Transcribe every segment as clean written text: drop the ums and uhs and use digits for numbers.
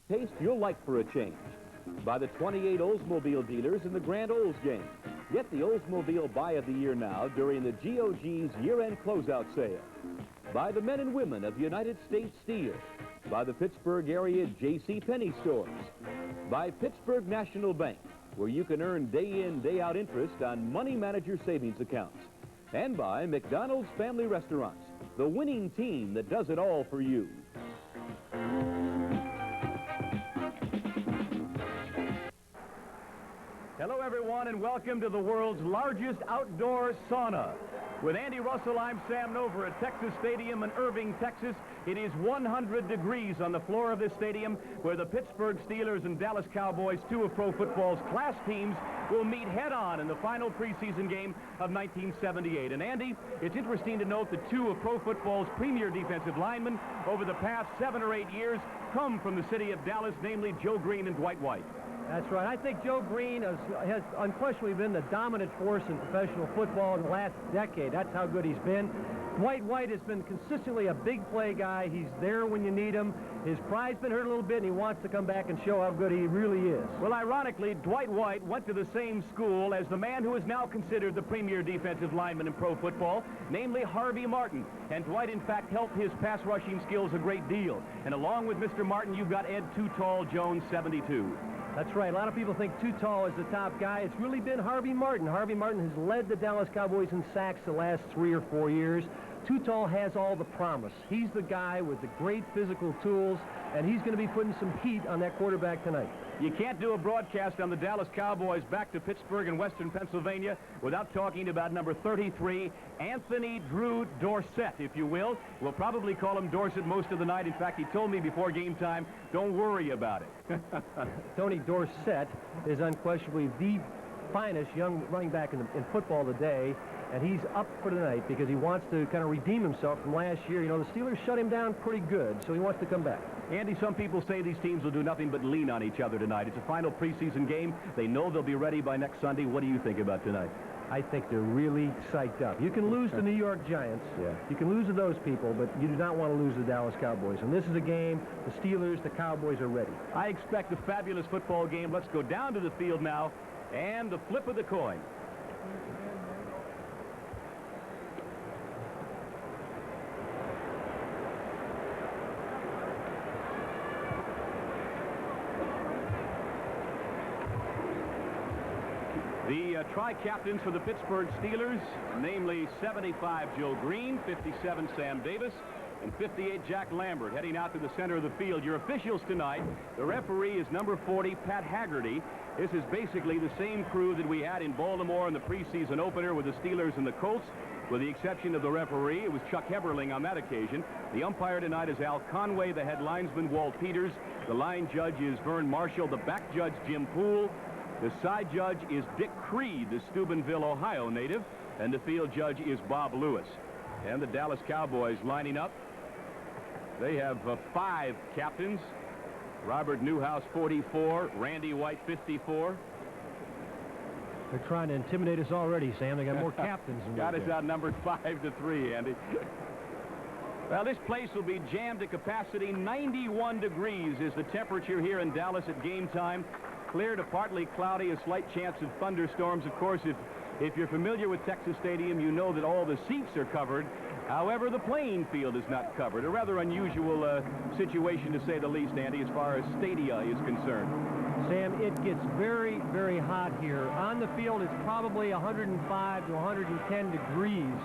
taste you'll like for a change. By the 28 Oldsmobile dealers in the Grand Olds game. Get the Oldsmobile Buy of the Year now during the GOG's year-end closeout sale. By the men and women of United States Steel. By the Pittsburgh area J.C. Penney stores. By Pittsburgh National Bank, where you can earn day-in, day-out interest on money manager savings accounts. And by McDonald's Family Restaurants, the winning team that does it all for you. Hello, everyone, and welcome to the world's largest outdoor sauna. With Andy Russell, I'm Sam Nover at Texas Stadium in Irving, Texas. It is 100 degrees on the floor of this stadium where the Pittsburgh Steelers and Dallas Cowboys, two of pro football's class teams, will meet head-on in the final preseason game of 1978. And, Andy, it's interesting to note that two of pro football's premier defensive linemen over the past 7 or 8 years come from the city of Dallas, namely Joe Green and Dwight White. That's right. I think Joe Green has unquestionably been the dominant force in professional football in the last decade. That's how good he's been. Dwight White has been consistently a big play guy. He's there when you need him. His pride's been hurt a little bit, and he wants to come back and show how good he really is. Well, ironically, Dwight White went to the same school as the man who is now considered the premier defensive lineman in pro football, namely Harvey Martin. And Dwight, in fact, helped his pass rushing skills a great deal. And along with Mr. Martin, you've got Ed Too Tall Jones, 72. That's right. A lot of people think Too Tall is the top guy. It's really been Harvey Martin. Harvey Martin has led the Dallas Cowboys in sacks the last 3 or 4 years. Too Tall has all the promise. He's the guy with the great physical tools, and he's going to be putting some heat on that quarterback tonight. You can't do a broadcast on the Dallas Cowboys back to Pittsburgh and Western Pennsylvania without talking about number 33, Anthony Drew Dorsett, if you will. We'll probably call him Dorsett most of the night. In fact, he told me before game time, don't worry about it. Tony Dorsett is unquestionably the finest young running back in football today, and he's up for tonight because he wants to kind of redeem himself from last year. You know, the Steelers shut him down pretty good, so he wants to come back. Andy, some people say these teams will do nothing but lean on each other tonight. It's a final preseason game. They know they'll be ready by next Sunday. What do you think about tonight? I think they're really psyched up. You can lose to New York Giants. Yeah. You can lose to those people, but you do not want to lose to the Dallas Cowboys. And this is a game, the Steelers, the Cowboys are ready. I expect a fabulous football game. Let's go down to the field now and the flip of the coin. The tri-captains for the Pittsburgh Steelers, namely 75 Joe Green, 57 Sam Davis, and 58 Jack Lambert, heading out to the center of the field. Your officials tonight, the referee is number 40, Pat Haggerty. This is basically the same crew that we had in Baltimore in the preseason opener with the Steelers and the Colts, with the exception of the referee. It was Chuck Heberling on that occasion. The umpire tonight is Al Conway, the head linesman Walt Peters. The line judge is Vern Marshall, the back judge Jim Poole. The side judge is Dick Creed, the Steubenville, Ohio native, and the field judge is Bob Lewis. And the Dallas Cowboys lining up. They have 5 captains. Robert Newhouse, 44. Randy White, 54. They're trying to intimidate us already, Sam. They got more captains than we Got us do. outnumbered 5-3, Andy. Well, this place will be jammed to capacity. 91 degrees is the temperature here in Dallas at game time. Clear to partly cloudy, a slight chance of thunderstorms. Of course, if you're familiar with Texas Stadium, you know that all the seats are covered. However, the playing field is not covered. A rather unusual situation, to say the least, Andy, as far as stadia is concerned. Sam, it gets very, very hot here. On the field, it's probably 105 to 110 degrees,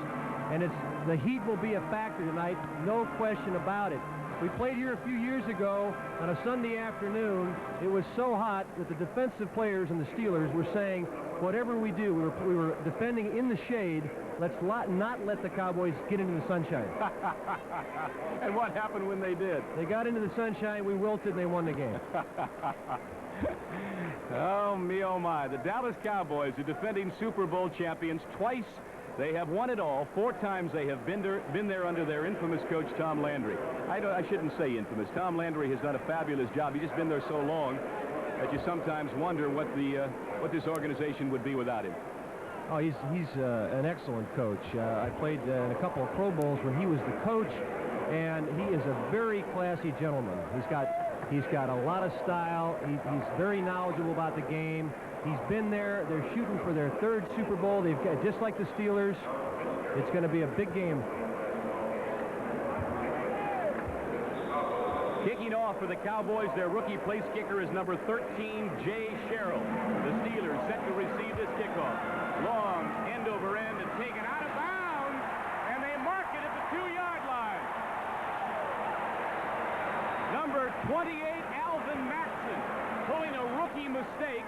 and the heat will be a factor tonight, no question about it. We played here a few years ago on a Sunday afternoon. It was so hot that the defensive players and the Steelers were saying, whatever we do, we were defending in the shade. Let's not let the Cowboys get into the sunshine. And what happened when they did? They got into the sunshine, we wilted, and they won the game. Oh, me, oh, my. The Dallas Cowboys are defending Super Bowl champions twice. They have won it all. 4 times they have been there under their infamous coach, Tom Landry. I shouldn't say infamous. Tom Landry has done a fabulous job. He's just been there so long that you sometimes wonder what this organization would be without him. Oh, he's an excellent coach. I played in a couple of Pro Bowls when he was the coach, and he is a very classy gentleman. He's got He's got a lot of style. He's very knowledgeable about the game. He's been there. They're shooting for their 3rd Super Bowl. They've got, just like the Steelers, it's going to be a big game. Kicking off for the Cowboys, their rookie place kicker is number 13, Jay Sherrill. The Steelers set to receive this kickoff. Long, end over end, and taken out of bounds, and they mark it at the 2-yard line. Number 28, Alvin Maxson, pulling a rookie mistake.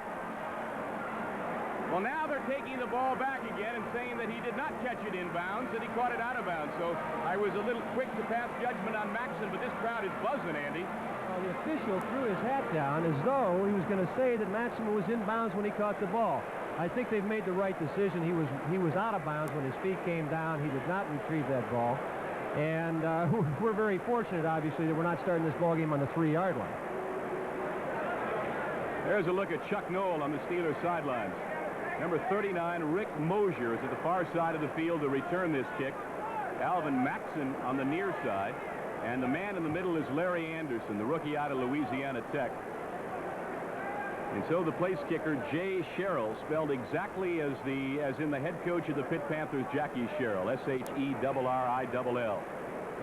Well, now they're taking the ball back again and saying that he did not catch it inbounds, that he caught it out of bounds. So I was a little quick to pass judgment on Maxson, but this crowd is buzzing, Andy. Well, the official threw his hat down as though he was going to say that Maxson was inbounds when he caught the ball. I think they've made the right decision. He was out of bounds when his feet came down. He did not retrieve that ball. And we're very fortunate, obviously, that we're not starting this ball game on the 3-yard line. There's a look at Chuck Noll on the Steelers sidelines. Number 39, Rick Mosier, is at the far side of the field to return this kick. Alvin Maxson on the near side. And the man in the middle is Larry Anderson, the rookie out of Louisiana Tech. And so the place kicker, Jay Sherrill, spelled exactly as in the head coach of the Pitt Panthers, Jackie Sherrill, S-H-E-R-R-I-L-L.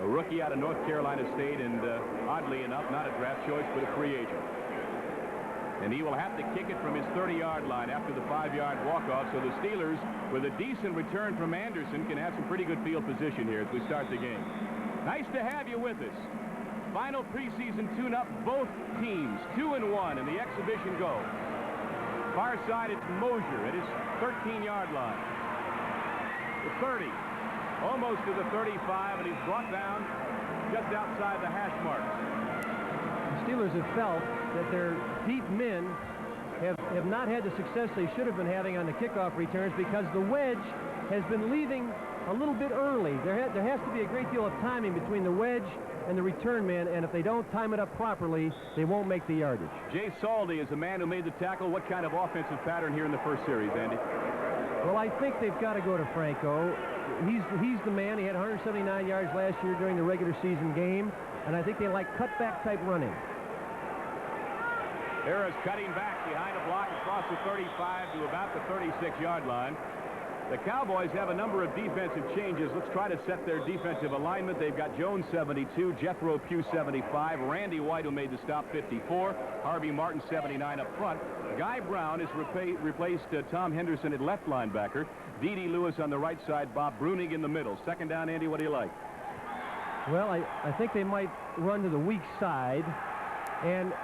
A rookie out of North Carolina State, and oddly enough, not a draft choice, but a free agent. And he will have to kick it from his 30-yard line after the 5-yard walk-off. So the Steelers, with a decent return from Anderson, can have some pretty good field position here as we start the game. Nice to have you with us. Final preseason tune-up, both teams 2-1 in the exhibition go. Far side, it's Mosier at his 13-yard line. The 30, almost to the 35, and he's brought down just outside the hash marks. The Steelers have felt that their deep men have not had the success they should have been having on the kickoff returns because the wedge has been leaving a little bit early. There has to be a great deal of timing between the wedge and the return man, and if they don't time it up properly, they won't make the yardage. Jay Saldy is the man who made the tackle. What kind of offensive pattern here in the first series, Andy? Well, I think they've got to go to Franco. He's the man. He had 179 yards last year during the regular season game, and I think they like cutback type running. Harris cutting back behind a block across the 35 to about the 36-yard line. The Cowboys have a number of defensive changes. Let's try to set their defensive alignment. They've got Jones 72, Jethro Pugh 75, Randy White, who made the stop, 54, Harvey Martin 79 up front. Guy Brown has replaced Tom Henderson at left linebacker. D.D. Lewis on the right side, Bob Brunig in the middle. Second down, Andy, what do you like? Well, I think they might run to the weak side and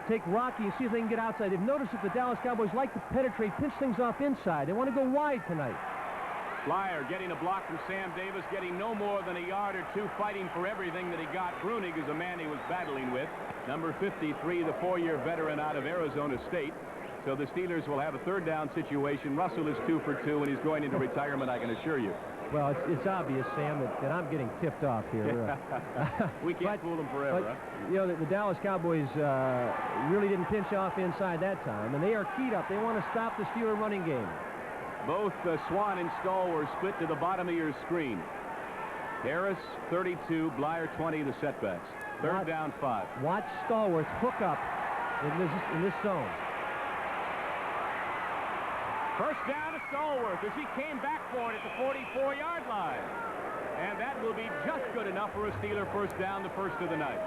take Rocky and see if they can get outside. They've noticed that the Dallas Cowboys like to penetrate, pinch things off inside. They want to go wide tonight. Flyer getting a block from Sam Davis, getting no more than a yard or two, fighting for everything that he got. Brunig is a man he was battling with. Number 53, the 4-year veteran out of Arizona State. So the Steelers will have a third down situation. Russell is 2 for 2, and he's going into retirement, I can assure you. Well, it's obvious, Sam, that I'm getting tipped off here. We can't fool them forever. Huh? You know, the Dallas Cowboys really didn't pinch off inside that time, and they are keyed up. They want to stop the Steeler running game. Both Swan and Stahl were split to the bottom of your screen. Harris, 32, Blyer, 20, the setbacks. Third down, 5. Watch Stallworth hook up in this zone. First down to Stallworth as he came back for it at the 44-yard line. And that will be just good enough for a Steeler first down, the first of the night.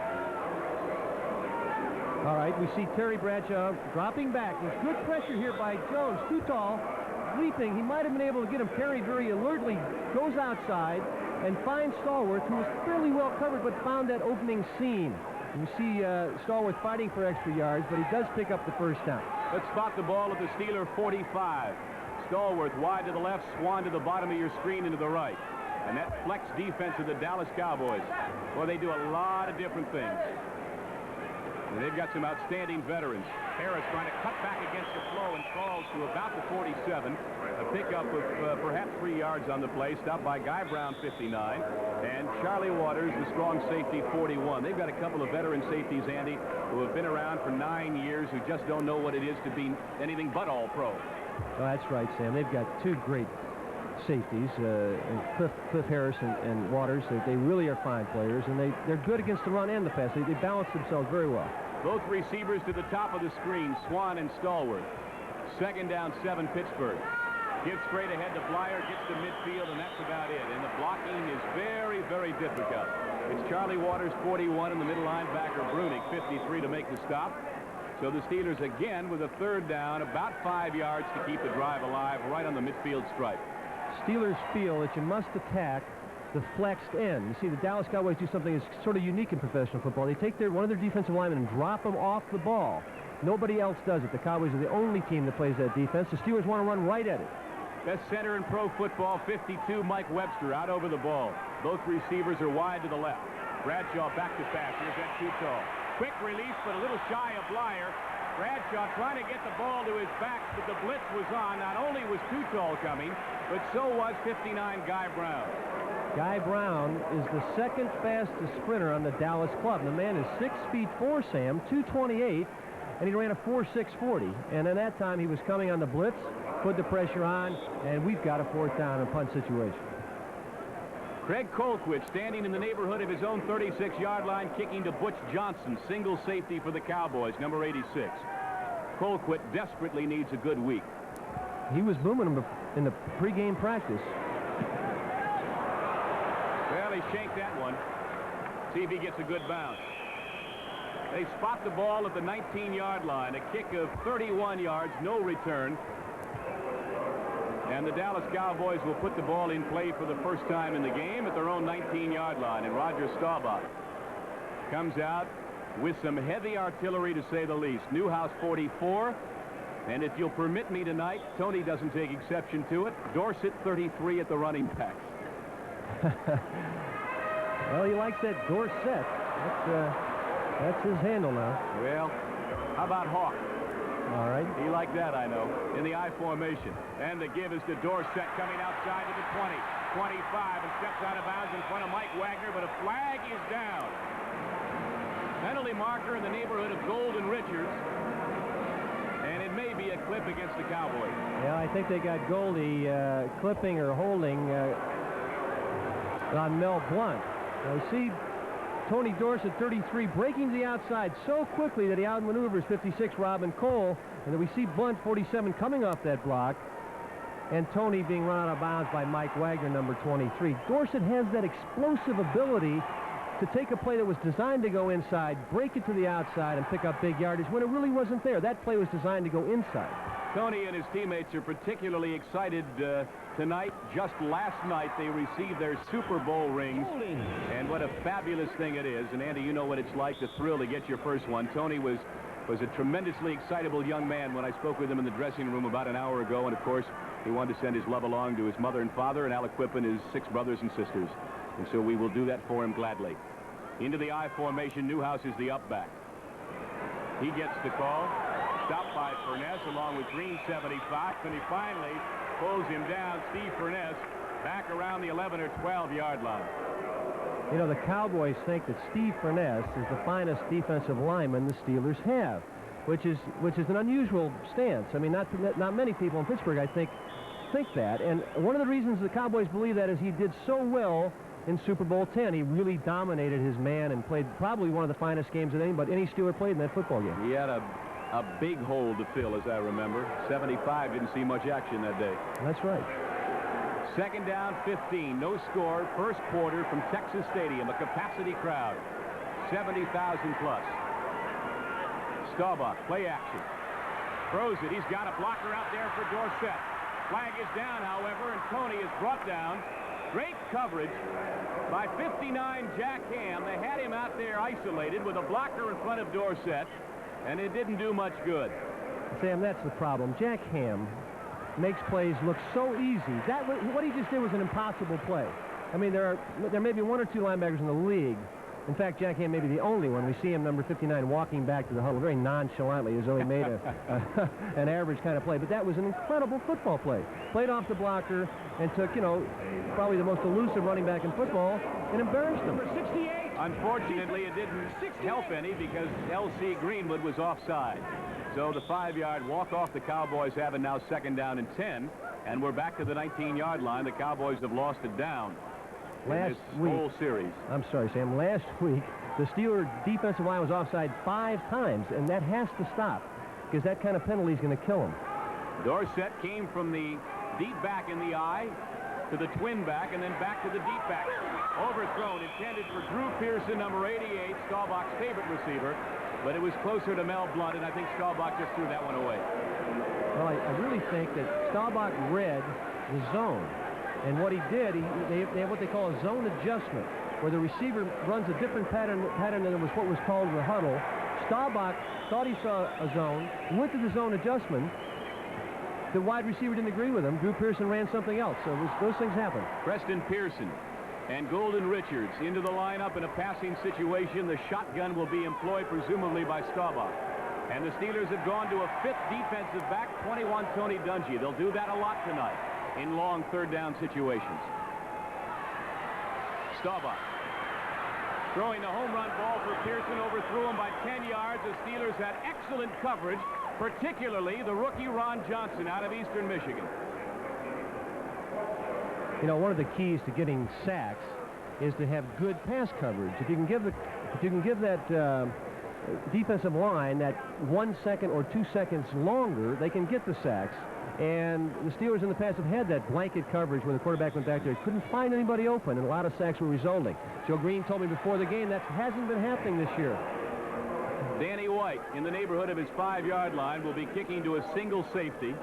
All right, we see Terry Bradshaw dropping back. There's good pressure here by Jones. Too tall, leaping. He might have been able to get him. Terry very alertly goes outside and finds Stallworth, who was fairly well covered but found that opening seam. You see Stallworth fighting for extra yards, but he does pick up the first down. Let's spot the ball at the Steeler 45. Stallworth wide to the left, Swan to the bottom of your screen and to the right. And that flex defense of the Dallas Cowboys. Well, they do a lot of different things. And they've got some outstanding veterans. Harris trying to cut back against the flow and falls to about the 47. A pickup of perhaps 3 yards on the play. Stopped by Guy Brown, 59. And Charlie Waters, the strong safety, 41. They've got a couple of veteran safeties, Andy, who have been around for 9 years, who just don't know what it is to be anything but all-pro. Oh, that's right, Sam. They've got two great safeties, Cliff Harris and Waters. They really are fine players, and they're good against the run and the pass. They balance themselves very well. Both receivers to the top of the screen, Swan and Stallworth. Second down, 7 Pittsburgh. Gives straight ahead to Blyer, gets to midfield, and that's about it. And the blocking is very, very difficult. It's Charlie Waters, 41, and the middle linebacker, Brunig, 53, to make the stop. So the Steelers again with a third down, about 5 yards to keep the drive alive, right on the midfield stripe. Steelers feel that you must attack the flexed end. You see, the Dallas Cowboys do something that's sort of unique in professional football. They take one of their defensive linemen and drop them off the ball. Nobody else does it. The Cowboys are the only team that plays that defense. The Steelers want to run right at it. Best center in pro football, 52, Mike Webster, out over the ball. Both receivers are wide to the left. Bradshaw back to pass. Here's that too tall. Quick release, but a little shy of Blyer. Bradshaw trying to get the ball to his back, but the blitz was on. Not only was too tall coming, but so was 59, Guy Brown. Guy Brown is the second fastest sprinter on the Dallas club. The man is 6'4", Sam, 228, and he ran a 4.640. And at that time, he was coming on the blitz, put the pressure on, and we've got a fourth down and punt situation. Craig Colquitt standing in the neighborhood of his own 36-yard line, kicking to Butch Johnson, single safety for the Cowboys, number 86. Colquitt desperately needs a good week. He was booming him in the pregame practice. Well, he shanked that one. See if he gets a good bounce. They spot the ball at the 19-yard line, a kick of 31 yards, no return. And the Dallas Cowboys will put the ball in play for the first time in the game at their own 19-yard line. And Roger Staubach comes out with some heavy artillery, to say the least. Newhouse, 44. And if you'll permit me tonight, Tony doesn't take exception to it. Dorsett, 33 at the running backs. Well, he likes that Dorsett. That's his handle now. Well, how about Hawk? All right. He liked that, I know, in the I formation. And the give is to Dorsett, coming outside to the 20, 25, and steps out of bounds in front of Mike Wagner, but a flag is down. Penalty marker in the neighborhood of Gold and Richards, and it may be a clip against the Cowboys. Yeah, I think they got Goldie clipping or holding on Mel Blount. Now, see Tony Dorsett, 33, breaking the outside so quickly that he outmaneuvers 56 Robin Cole, and then we see Blount, 47, coming off that block, and Tony being run out of bounds by Mike Wagner, number 23. Dorsett has that explosive ability to take a play that was designed to go inside, break it to the outside, and pick up big yardage when it really wasn't there. That play was designed to go inside. Tony and his teammates are particularly excited tonight. Just last night, they received their Super Bowl rings, and what a fabulous thing it is. And Andy, you know what it's like, the thrill to get your first one. Tony was a tremendously excitable young man when I spoke with him in the dressing room about an hour ago, and of course, he wanted to send his love along to his mother and father, and Alec Whippen, his 6 brothers and sisters. And so we will do that for him gladly. Into the I formation, Newhouse is the up back. He gets the call. Stopped by Furness along with Green, 75, and he finally pulls him down. Steve Furness back around the 11 or 12-yard line. You know, the Cowboys think that Steve Furness is the finest defensive lineman the Steelers have, which is an unusual stance. I mean, not many people in Pittsburgh, I think that. And one of the reasons the Cowboys believe that is he did so well in Super Bowl 10. He really dominated his man and played probably one of the finest games that any Steeler played in that football game. He had a big hole to fill, as I remember. 75 didn't see much action that day. That's right. Second down, 15. No score. First quarter from Texas Stadium. A capacity crowd. 70,000 plus. Staubach, play action. Throws it. He's got a blocker out there for Dorsett. Flag is down, however, and Tony is brought down. Great coverage by 59 Jack Ham. They had him out there isolated with a blocker in front of Dorsett, and it didn't do much good. Sam, that's the problem. Jack Ham makes plays look so easy. What he just did was an impossible play. I mean, there may be 1 or 2 linebackers in the league. In fact, Jack Ham may be the only one. We see him, number 59, walking back to the huddle very nonchalantly, as though he made an average kind of play. But that was an incredible football play. Played off the blocker and took, probably the most elusive running back in football and embarrassed him. Number 68. Unfortunately, it didn't help any because L.C. Greenwood was offside. So the 5-yard walk off the Cowboys have it now second down and 10. And we're back to the 19-yard line. The Cowboys have lost it down. Last week, whole series. I'm sorry, Sam. Last week, The Steeler defensive line was offside 5 times, and that has to stop because that kind of penalty is going to kill them. Dorsett came from the deep back in the eye to the twin back and then back to the deep back. Overthrown, intended for Drew Pearson, number 88, Staubach's favorite receiver, but it was closer to Mel Blount, and I think Staubach just threw that one away. Well, I really think that Staubach read the zone, and what he did, they have what they call a zone adjustment, where the receiver runs a different pattern than was what was called the huddle. Staubach thought he saw a zone, went to the zone adjustment. The wide receiver didn't agree with him. Drew Pearson ran something else, so those things happen. Preston Pearson and Golden Richards into the lineup in a passing situation. The shotgun will be employed presumably by Staubach. And the Steelers have gone to a 5th defensive back, 21 Tony Dungy. They'll do that a lot tonight in long third-down situations. Staubach throwing the home run ball for Pearson, overthrew him by 10 yards. The Steelers had excellent coverage, particularly the rookie Ron Johnson out of Eastern Michigan. You know, one of the keys to getting sacks is to have good pass coverage. If you can give that defensive line that 1 second or 2 seconds longer, they can get the sacks. And the Steelers in the past have had that blanket coverage when the quarterback went back there. Couldn't find anybody open, and a lot of sacks were resulting. Joe Green told me before the game that hasn't been happening this year. Danny White, in the neighborhood of his 5-yard line, will be kicking to a single safety.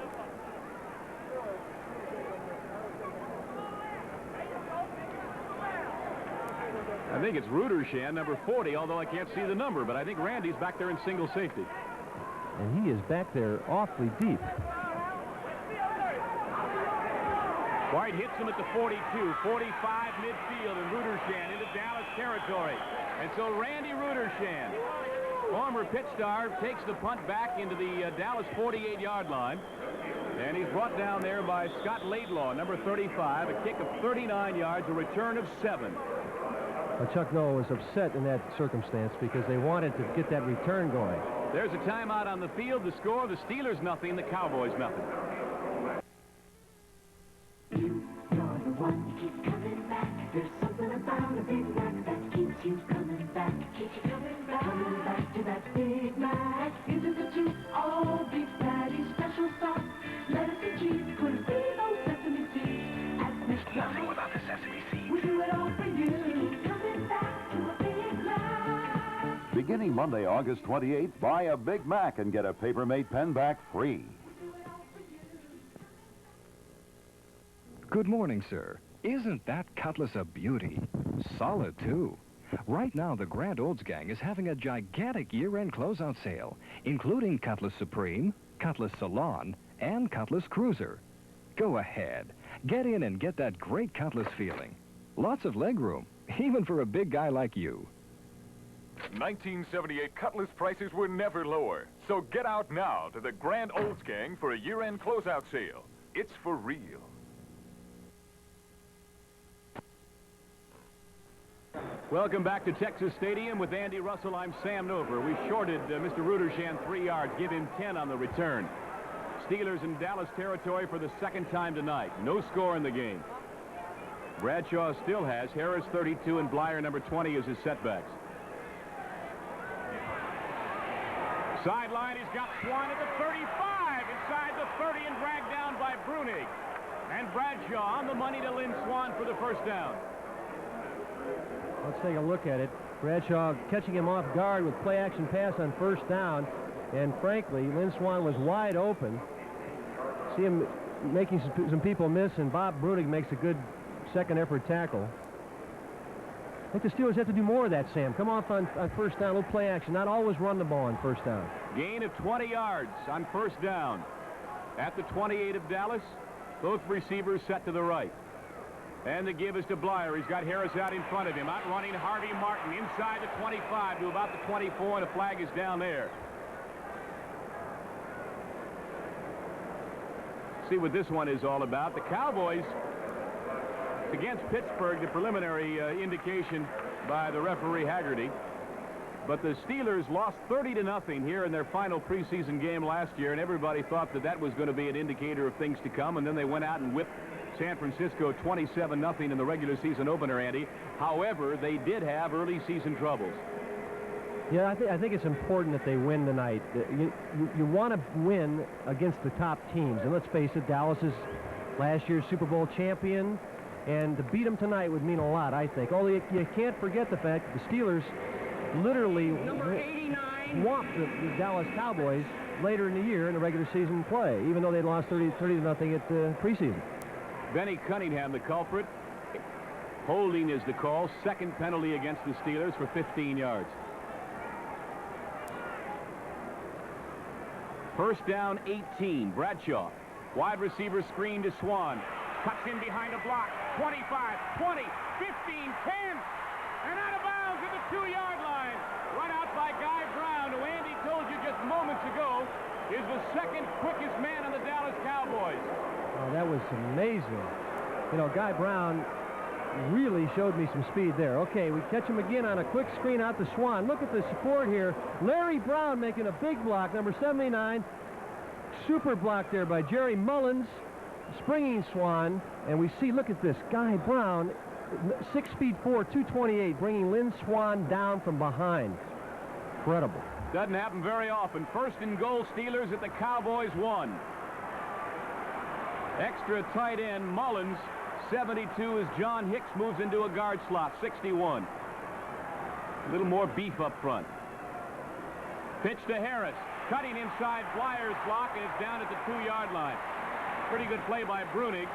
I think it's Rudershan, number 40, although I can't see the number, but I think Randy's back there in single safety. And he is back there awfully deep. White hits him at the 42, 45 midfield, and Rudershan into Dallas territory. And so Randy Rudershan, former Pitt star, takes the punt back into the Dallas 48-yard line. And he's brought down there by Scott Laidlaw, number 35, a kick of 39 yards, a return of 7. Well, Chuck Noll was upset in that circumstance because they wanted to get that return going. There's a timeout on the field. The score, the Steelers nothing, the Cowboys nothing. Keep coming back. There's something about a Big Mac that keeps you coming back. Keeps you coming back to that Big Mac. Into the juice, all beef patty, special sauce, lettuce and cheese. Couldn't be no sesame seeds. At McDonald's, nothing without the sesame seeds. we do it all for you. Coming back to a Big Mac. Beginning Monday, August 28th, buy a Big Mac and get a Paper-Mate pen back free. Good morning, sir. Isn't that cutlass a beauty? Solid, too. Right now, the Grand Olds Gang is having a gigantic year-end closeout sale, including Cutlass Supreme, Cutlass Salon, and Cutlass Cruiser. Go ahead. Get in and get that great Cutlass feeling. Lots of legroom, even for a big guy like you. 1978 Cutlass prices were never lower, so get out now to the Grand Olds Gang for a year-end closeout sale. It's for real. Welcome back to Texas Stadium with Andy Russell. I'm Sam Nover. We shorted Mr. Rudershan 3 yards, give him 10 on the return. Steelers in Dallas territory for the second time tonight. No score in the game. Bradshaw still has Harris 32 and Blyer number 20 as his setbacks. Sideline, he's got Swan at the 35, inside the 30 and dragged down by Brunig. And Bradshaw on the money to Lynn Swan for the first down. Let's take a look at it. Bradshaw catching him off guard with play-action pass on first down. And frankly, Lynn Swan was wide open. See him making some people miss, and Bob Brunig makes a good second-effort tackle. I think the Steelers have to do more of that, Sam. Come off on first down, a little play-action. Not always run the ball on first down. Gain of 20 yards on first down. At the 28 of Dallas, both receivers set to the right. And the give is to Blyer. He's got Harris out in front of him. Outrunning Harvey Martin inside the 25 to about the 24, and a flag is down there. See what this one is all about. The Cowboys, against Pittsburgh, the preliminary indication by the referee Haggerty. But the Steelers lost 30-0 here in their final preseason game last year, and everybody thought that was going to be an indicator of things to come, and then they went out and whipped San Francisco 27-0 in the regular season opener, Andy. However, they did have early season troubles. Yeah, I think it's important that they win tonight. You want to win against the top teams. And let's face it, Dallas is last year's Super Bowl champion. And to beat them tonight would mean a lot, I think. Although you can't forget the fact that the Steelers literally swamped the Dallas Cowboys later in the year in the regular season play, even though they'd lost 30-0 at the preseason. Benny Cunningham, the culprit. Holding is the call. Second penalty against the Steelers for 15 yards. First down, 18. Bradshaw. Wide receiver screen to Swan. Cuts in behind a block. 25, 20, 15, 10. And out of bounds at the 2-yard line. Run out by Guy Brown, who Andy told you just moments ago is the second quickest man on the Dallas Cowboys. Oh, that was amazing. You know, Guy Brown really showed me some speed there. Okay, we catch him again on a quick screen out to Swan. Look at the support here. Larry Brown making a big block, number 79. Super block there by Jerry Mullins, springing Swan. And we see, look at this, Guy Brown, 6'4", 228, bringing Lynn Swan down from behind. Incredible. Doesn't happen very often. First and goal, Steelers at the Cowboys 1. Extra tight end, Mullins. 72 as John Hicks moves into a guard slot, 61. A little more beef up front. Pitch to Harris. Cutting inside, Flyers block, and it's down at the 2-yard line. Pretty good play by Brunig.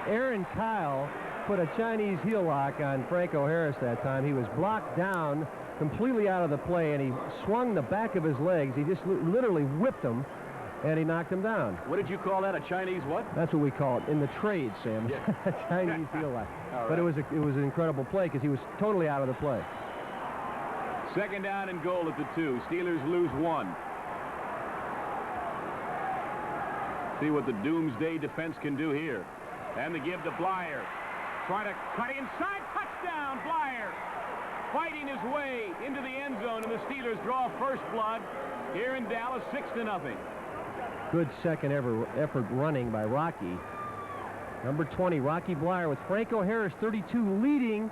Aaron Kyle put a Chinese heel lock on Franco Harris that time. He was blocked down completely out of the play, and he swung the back of his legs. He just literally whipped him, and he knocked him down. What did you call that? A Chinese what? That's what we call it in the trade, Sam. Yeah. Chinese heel lock. Right. But it was an incredible play because he was totally out of the play. Second down and goal at the 2. Steelers lose 1. See what the doomsday defense can do here. And the give to Blyer. Trying to cut inside. Touchdown, Blyer. Fighting his way into the end zone, and the Steelers draw first blood here in Dallas, 6-0. Good second effort running by Rocky. Number 20, Rocky Blyer, with Franco Harris, 32, leading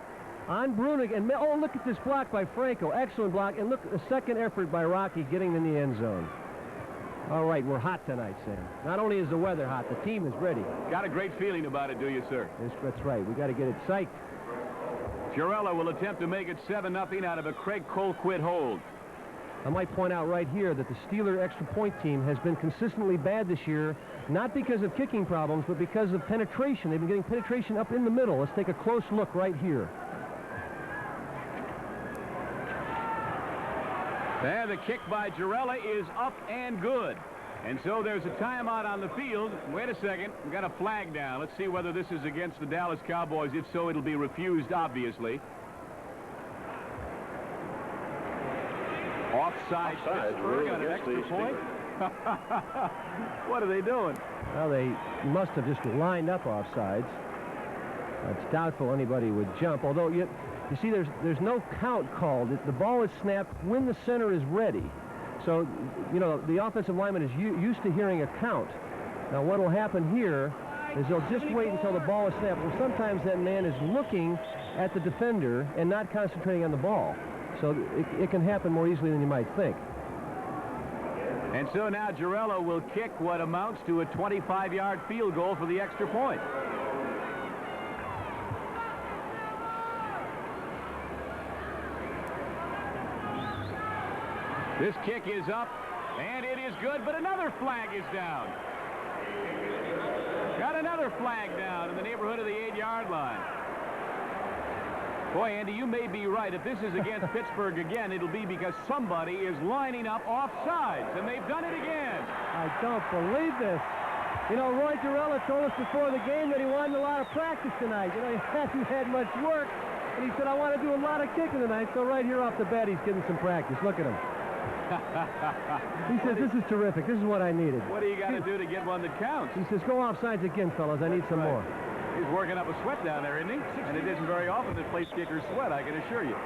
on Brunig. And oh, look at this block by Franco. Excellent block. And look, a second effort by Rocky getting in the end zone. All right, we're hot tonight, Sam. Not only is the weather hot, the team is ready. Got a great feeling about it, do you, sir? That's right. We got to get it psyched. Girella will attempt to make it 7-0 out of a Craig Colquitt hold. I might point out right here that the Steeler extra point team has been consistently bad this year, not because of kicking problems, but because of penetration. They've been getting penetration up in the middle. Let's take a close look right here. And the kick by Girella is up and good. And so there's a timeout on the field. Wait a second. We've got a flag down. Let's see whether this is against the Dallas Cowboys. If so, it'll be refused, obviously. Offside. Pittsburgh on an extra point. What are they doing? Well, they must have just lined up offsides. It's doubtful anybody would jump, although you see there's no count called. The ball is snapped when the center is ready. So, you know, the offensive lineman is used to hearing a count. Now, what will happen here is they'll just wait until the ball is snapped. Well, sometimes that man is looking at the defender and not concentrating on the ball. So it can happen more easily than you might think. And so now Girella will kick what amounts to a 25-yard field goal for the extra point. This kick is up, and it is good, but another flag is down. Got another flag down in the neighborhood of the 8-yard line. Boy, Andy, you may be right. If this is against Pittsburgh again, it'll be because somebody is lining up offsides, and they've done it again. I don't believe this. You know, Roy Girella told us before the game that he wanted a lot of practice tonight. You know, he hasn't had much work, and he said, I want to do a lot of kicking tonight. So right here off the bat, he's getting some practice. Look at him. He says, this is terrific. This is what I needed. What do you got to do to get one that counts? He says, go offsides again, fellas. I need some more. He's working up a sweat down there, isn't he? And it isn't very often that place kickers sweat, I can assure you.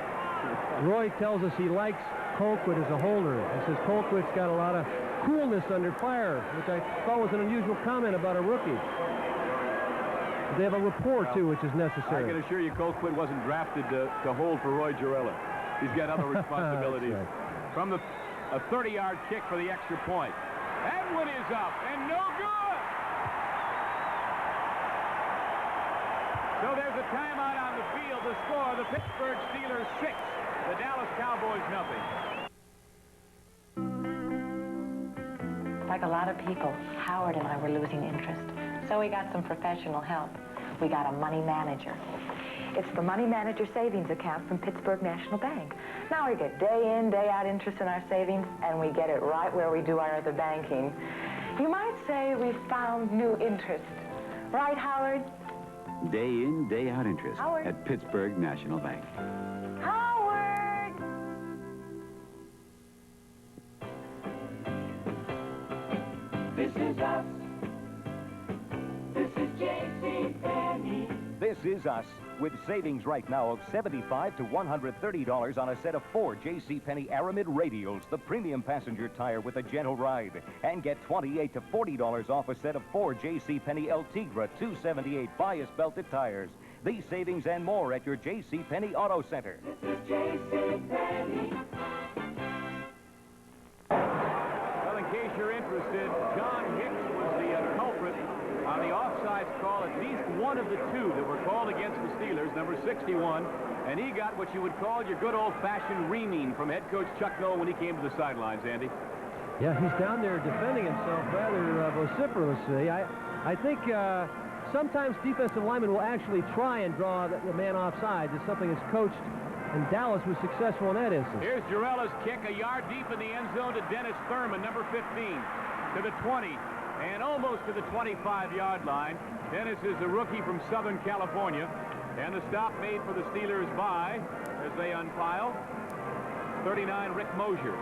Roy tells us he likes Colquitt as a holder. He says Colquitt's got a lot of coolness under fire, which I thought was an unusual comment about a rookie. They have a rapport, too, which is necessary. I can assure you Colquitt wasn't drafted to hold for Roy Girella. He's got other responsibilities. Right. From a 30-yard kick for the extra point. That one is up and no good. So there's a timeout on the field. The score, the Pittsburgh Steelers 6, the Dallas Cowboys nothing. Like a lot of people, Howard and I were losing interest. So we got some professional help. We got a money manager. It's the money manager savings account from Pittsburgh National Bank. Now we get day in, day out interest in our savings, and we get it right where we do our other banking. You might say we've found new interest. Right, Howard? Day in, day out interest Howard. at Pittsburgh National Bank. Howard! This is us. This is JCPenney. This is us, with savings right now of $75 to $130 on a set of 4 JCPenney Aramid Radials, the premium passenger tire with a gentle ride. And get $28 to $40 off a set of 4 JCPenney El Tigra 278 bias belted tires. These savings and more at your JCPenney Auto Center. This is JCPenney. Well, in case you're interested, John Hicks was the culprit on the offsides call, at least one of the 2 that were called against the Steelers, number 61, and he got what you would call your good old-fashioned reaming from head coach Chuck Noll when he came to the sidelines, Andy. Yeah, he's down there defending himself rather vociferously. I think sometimes defensive linemen will actually try and draw the man offsides. It's something that's coached, and Dallas was successful in that instance. Here's Girella's kick, a yard deep in the end zone to Dennis Thurman, number 15, to the 20. And almost to the 25-yard line. Dennis is a rookie from Southern California. And the stop made for the Steelers by, as they unpile, 39, Rick Mosier.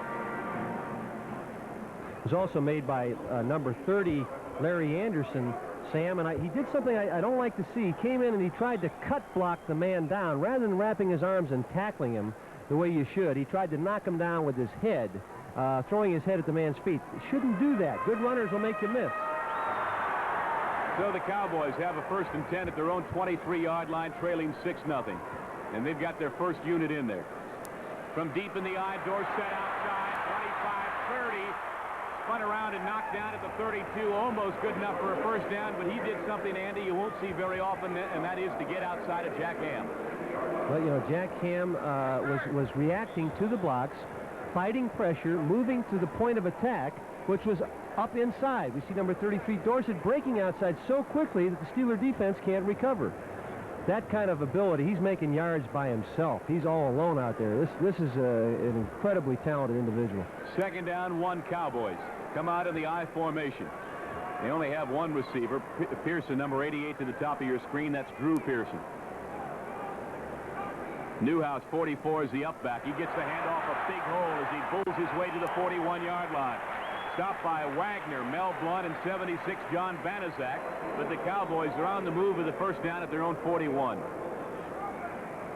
It was also made by number 30, Larry Anderson, Sam. And he did something I don't like to see. He came in and he tried to cut block the man down. Rather than wrapping his arms and tackling him the way you should, he tried to knock him down with his head. Throwing his head at the man's feet. Shouldn't do that. Good runners will make you miss. So the Cowboys have a 1st and 10 at their own 23-yard line, trailing 6-0. And they've got their first unit in there. From deep in the eye, Dorsett outside, 25-30. Spun around and knocked down at the 32. Almost good enough for a first down, but he did something, Andy, you won't see very often, and that is to get outside of Jack Ham. Well, you know, Jack Ham was reacting to the blocks, fighting pressure, moving to the point of attack, which was up inside. We see number 33, Dorsett, breaking outside so quickly that the Steeler defense can't recover. That kind of ability, he's making yards by himself. He's all alone out there. This is an incredibly talented individual. 2nd down, 1 Cowboys. Come out in the I formation. They only have one receiver, Pearson, number 88 to the top of your screen. That's Drew Pearson. Newhouse, 44, is the up back. He gets the handoff, a big hole as he bulls his way to the 41-yard line. Stopped by Wagner, Mel Blunt, and 76, John Banaszak. But the Cowboys are on the move with the first down at their own 41.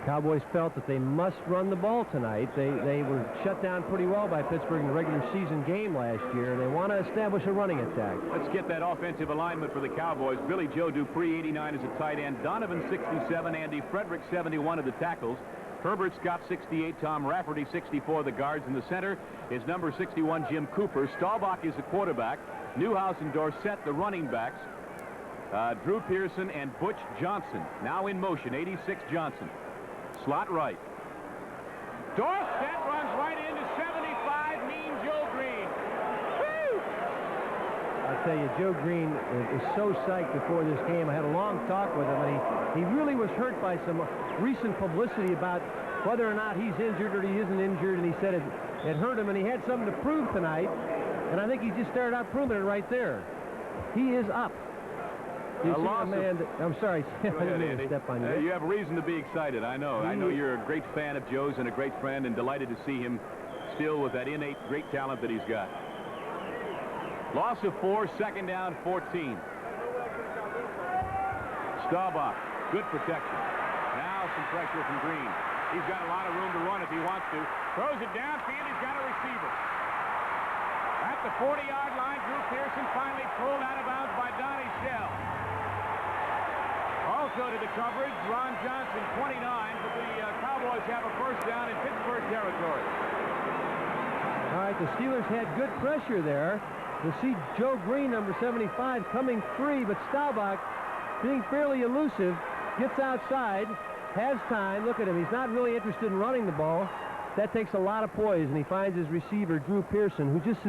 Cowboys felt that they must run the ball tonight. They were shut down pretty well by Pittsburgh in the regular season game last year. They want to establish a running attack. Let's get that offensive alignment for the Cowboys. Billy Joe Dupree, 89, is a tight end. Donovan, 67. Andy Frederick, 71 of the tackles. Herbert Scott, 68. Tom Rafferty, 64. The guards in the center is number 61, Jim Cooper. Staubach is the quarterback. Newhouse and Dorsett, the running backs. Drew Pearson and Butch Johnson. Now in motion, 86 Johnson. Slot right. Dorsett runs right into 75, Mean Joe Green. Woo! I'll tell you, Joe Green is so psyched before this game. I had a long talk with him, and he really was hurt by some recent publicity about whether or not he's injured or he isn't injured, and he said it hurt him, and he had something to prove tonight, and I think he just started out proving it right there. He is up. You see a man I'm sorry, I didn't mean to step on you. You have reason to be excited, I know. I know you're a great fan of Joe's and a great friend, and delighted to see him still with that innate great talent that he's got. Loss of 4, 2nd down, 14. Staubach, good protection. Now some pressure from Green. He's got a lot of room to run if he wants to. Throws it downfield, he's got a receiver. At the 40-yard line, Drew Pearson finally pulled out of bounds by Donnie Shell. Also to the coverage, Ron Johnson, 29, but the Cowboys have a first down in Pittsburgh territory. All right, the Steelers had good pressure there. You see Joe Green, number 75, coming free, but Staubach, being fairly elusive, gets outside, has time. Look at him. He's not really interested in running the ball. That takes a lot of poise, and he finds his receiver, Drew Pearson, who just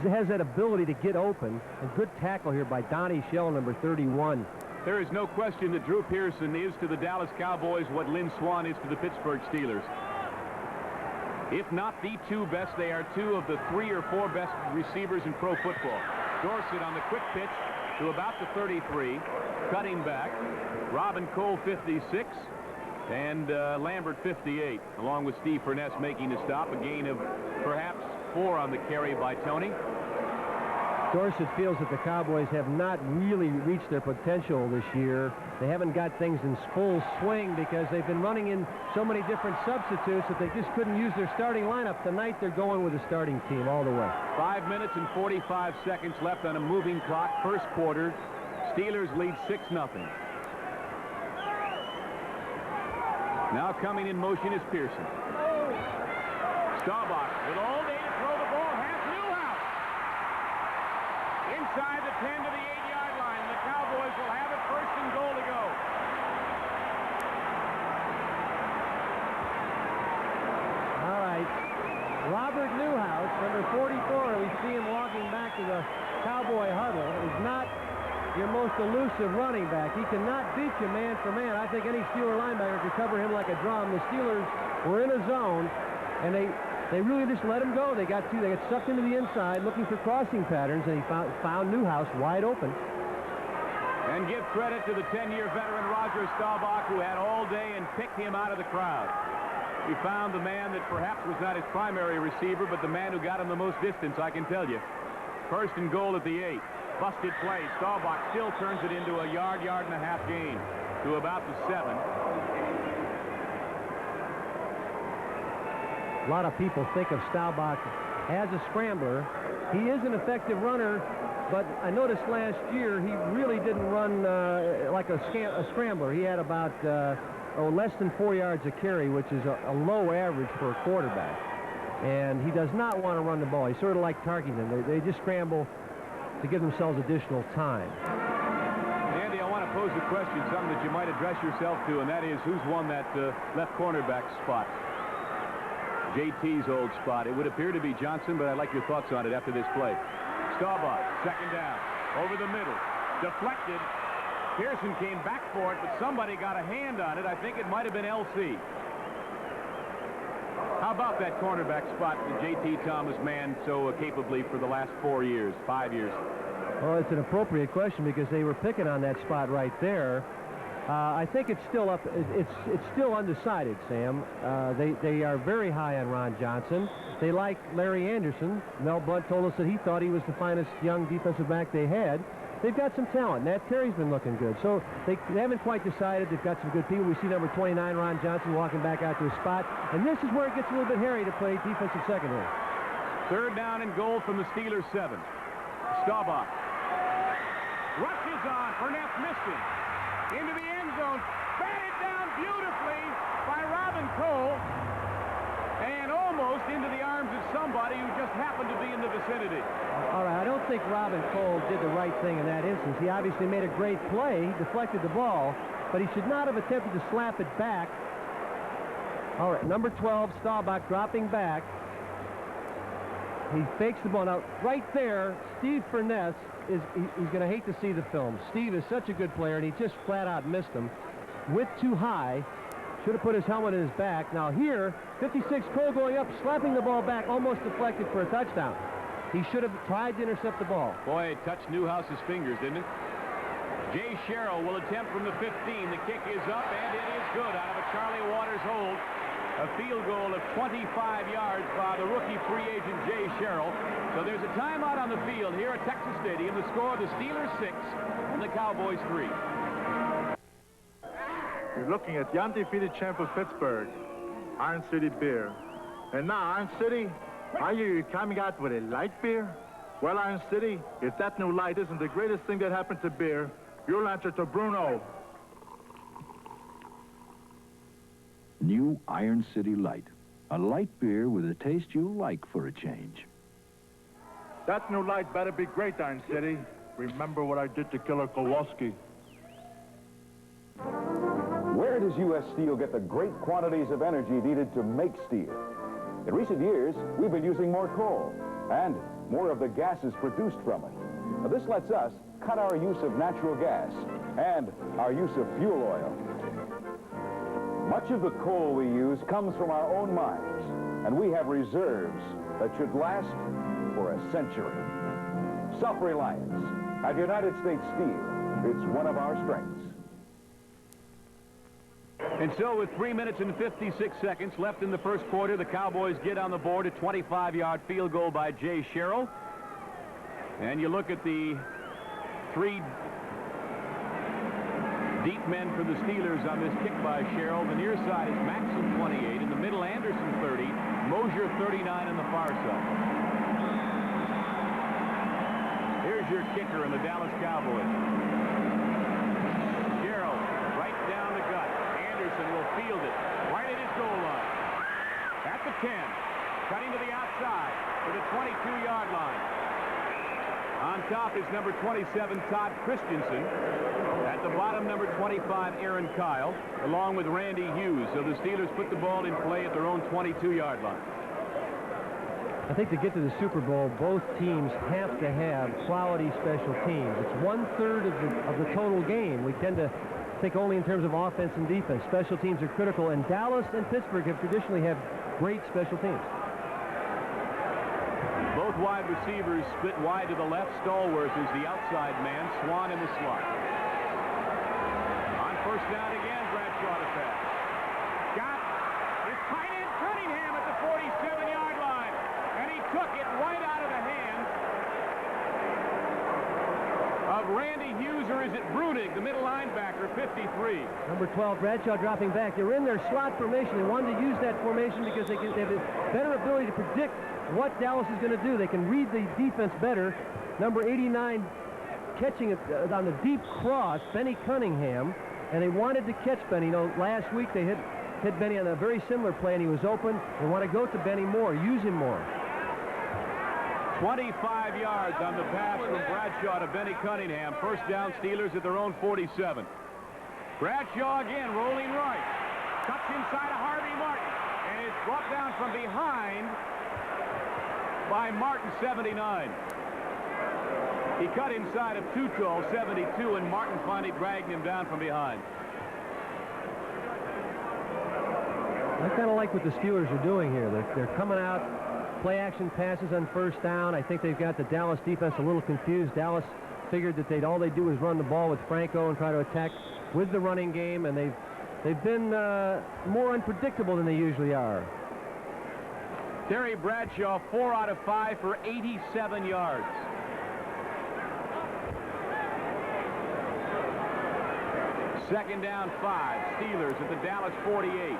has that ability to get open. A good tackle here by Donnie Shell, number 31. There is no question that Drew Pearson is to the Dallas Cowboys what Lynn Swann is to the Pittsburgh Steelers. If not the two best, they are two of the 3 or 4 best receivers in pro football. Dorsett on the quick pitch to about the 33, cutting back. Robin Cole, 56, and Lambert, 58, along with Steve Furness making the stop. A gain of perhaps 4 on the carry by Tony. Dorsett feels that the Cowboys have not really reached their potential this year. They haven't got things in full swing because they've been running in so many different substitutes that they just couldn't use their starting lineup. Tonight they're going with the starting team all the way. 5 minutes and 45 seconds left on a moving clock. First quarter. Steelers lead 6-0. Now coming in motion is Pearson. Staubach with all day to throw the ball. Has Newhouse. Inside the 10 to the 8-yard line. The Cowboys will have it, first and goal to go. All right. Robert Newhouse, number 44, we see him walking back to the Cowboy huddle, is not your most elusive running back. He cannot beat you man for man. I think any Steeler linebacker could cover him like a drum. The Steelers were in a zone, and they really just let him go. They got sucked into the inside looking for crossing patterns, and he found Newhouse wide open. And give credit to the 10-year veteran Roger Staubach, who had all day and picked him out of the crowd. He found the man that perhaps was not his primary receiver, but the man who got him the most distance, I can tell you. First and goal at the 8. Busted play. Staubach still turns it into a yard and a half gain to about the 7. A lot of people think of Staubach as a scrambler. He is an effective runner, but I noticed last year he really didn't run like a scrambler. He had about less than 4 yards a carry, which is a low average for a quarterback. And he does not want to run the ball. He's sort of like Tarkington. They just scramble to give themselves additional time. Andy, I want to pose a question, something that you might address yourself to, and that is who's won that left cornerback spot? JT's old spot. It would appear to be Johnson, but I'd like your thoughts on it after this play. Staubach, second down, over the middle, deflected. Pearson came back for it, but somebody got a hand on it. I think it might have been LC. How about that cornerback spot that J.T. Thomas manned so capably for the last 5 years? Well, it's an appropriate question because they were picking on that spot right there. I think it's still up. It's still undecided, Sam. They are very high on Ron Johnson. They like Larry Anderson. Mel Blunt told us that he thought he was the finest young defensive back they had. They've got some talent. Nat Terry's been looking good. So they haven't quite decided. They've got some good people. We see number 29, Ron Johnson, walking back out to his spot. And this is where it gets a little bit hairy to play defensive secondary. Third down and goal from the Steelers' 7. Staubach rushes on. Burnett missed him. Into the end zone. Batted down beautifully by Robin Cole. And almost into the arms of somebody who just happened to be in the vicinity. All right, I don't think Robin Cole did the right thing in that instance. He obviously made a great play, deflected the ball, but he should not have attempted to slap it back. All right, number 12, Staubach dropping back. He fakes the ball. Now, right there, Steve Furness, he's going to hate to see the film. Steve is such a good player, and he just flat out missed him. Width too high. Should have put his helmet in his back. Now here, 56 Cole going up, slapping the ball back, almost deflected for a touchdown. He should have tried to intercept the ball. Boy, it touched Newhouse's fingers, didn't it? Jay Sherrill will attempt from the 15. The kick is up, and it is good out of a Charlie Waters hold. A field goal of 25 yards by the rookie free agent Jay Sherrill. So there's a timeout on the field here at Texas Stadium. The score, the Steelers 6 and the Cowboys 3. You're looking at the undefeated champ of Pittsburgh, Iron City Beer. And now, Iron City, are you coming out with a light beer? Well, Iron City, if that new light isn't the greatest thing that happened to beer, you'll answer to Bruno. New Iron City Light. A light beer with a taste you like for a change. That new light better be great, Iron City. Remember what I did to Killer Kowalski. Where does U.S. Steel get the great quantities of energy needed to make steel? In recent years, we've been using more coal and more of the gases produced from it. Now, this lets us cut our use of natural gas and our use of fuel oil. Much of the coal we use comes from our own mines, and we have reserves that should last for a century. Self-reliance at United States Steel. It's one of our strengths. And so with 3 minutes and 56 seconds left in the first quarter, the Cowboys get on the board, a 25-yard field goal by Jay Sherrill. And you look at the three deep men for the Steelers on this kick by Sherrill. The near side is Maxson, 28. In the middle, Anderson, 30. Mosier, 39 on the far side. Here's your kicker in the Dallas Cowboys. Sherrill, right down the gut. Anderson will field it right at his goal line. At the 10. Cutting to the outside to the 22-yard line. On top is number 27, Todd Christensen. At the bottom, number 25, Aaron Kyle, along with Randy Hughes. So the Steelers put the ball in play at their own 22-yard line. I think to get to the Super Bowl, both teams have to have quality special teams. It's 1/3 of the total game. We tend to think only in terms of offense and defense. Special teams are critical, and Dallas and Pittsburgh have traditionally had great special teams. Both wide receivers split wide to the left. Stallworth is the outside man. Swan in the slot. On first down again, Bradshaw to pass. Got his tight end Cunningham at the 47-yard line. And he took it right out of the hands of Randy Hughes, or is it Brunig, the middle linebacker, 53. Number 12, Bradshaw dropping back. They're in their slot formation. They wanted to use that formation because they have a better ability to predict what Dallas is going to do. They can read the defense better. Number 89 catching it on the deep cross, Benny Cunningham, and they wanted to catch Benny. You know, last week they hit Benny on a very similar play, and he was open. They want to go to Benny more, use him more. 25 yards on the pass from Bradshaw to Benny Cunningham. First down, Steelers at their own 47. Bradshaw again, rolling right. Cuts inside of Harvey Martin, and is brought down from behind by Martin, 79. He cut inside of Tuttle, 72, and Martin finally dragged him down from behind. I kind of like what the Steelers are doing here. They're coming out, play action passes on first down. I think they've got the Dallas defense a little confused. Dallas figured that all they do is run the ball with Franco and try to attack with the running game, and they've been more unpredictable than they usually are. Terry Bradshaw, 4 out of 5 for 87 yards. Second down, 5. Steelers at the Dallas 48.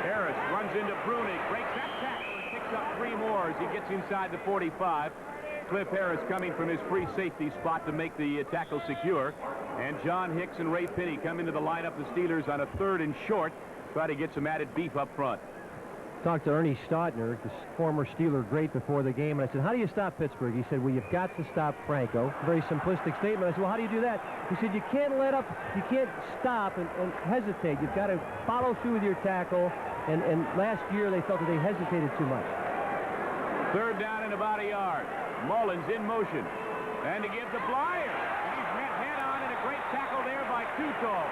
Harris runs into Brunig, breaks that tackle, and picks up 3 more as he gets inside the 45. Cliff Harris coming from his free safety spot to make the tackle secure. And John Hicks and Ray Pinney come into the lineup. The Steelers on a 3rd and short, try to get some added beef up front. Talked to Ernie Stautner, the former Steeler great, before the game, and I said, how do you stop Pittsburgh? He said, well, you've got to stop Franco. Very simplistic statement. I said, well, how do you do that? He said, you can't let up, you can't stop and hesitate. You've got to follow through with your tackle, and last year they felt that they hesitated too much. 3rd down and about a yard. Mullins in motion. And to give to Blyer. He's met head-on, and a great tackle there by Tuttle.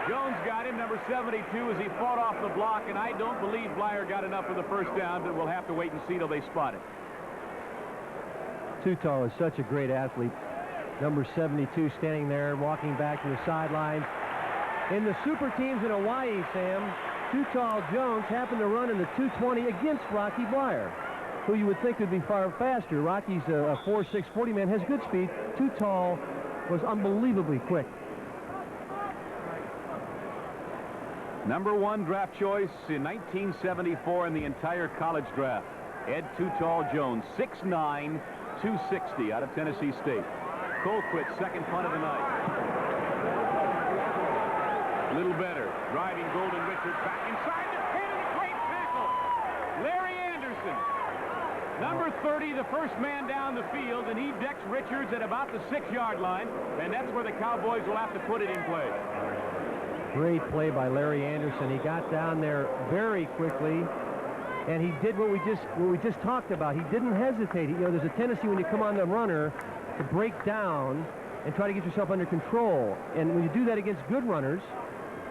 Jones got him, number 72, as he fought off the block, and I don't believe Blyer got enough for the first down, but we'll have to wait and see till they spot it. Tuttle is such a great athlete. Number 72 standing there, walking back to the sidelines. In the super teams in Hawaii, Sam, Tuttle Jones happened to run in the 220 against Rocky Blyer, who you would think would be far faster. Rocky's a 4'6", 40 man, has good speed. Tuttle was unbelievably quick. Number 1 draft choice in 1974 in the entire college draft. Ed Tuttle Jones, 6'9", 260 out of Tennessee State. Colquitt, second punt of the night. A little better. Driving Golden Ridge Richards back inside the 10 and a great tackle. Larry Anderson, number 30, the first man down the field, and he decks Richards at about the 6-yard line, and that's where the Cowboys will have to put it in play. Great play by Larry Anderson. He got down there very quickly, and he did what we just talked about. He didn't hesitate. There's a tendency when you come on the runner to break down and try to get yourself under control. And when you do that against good runners,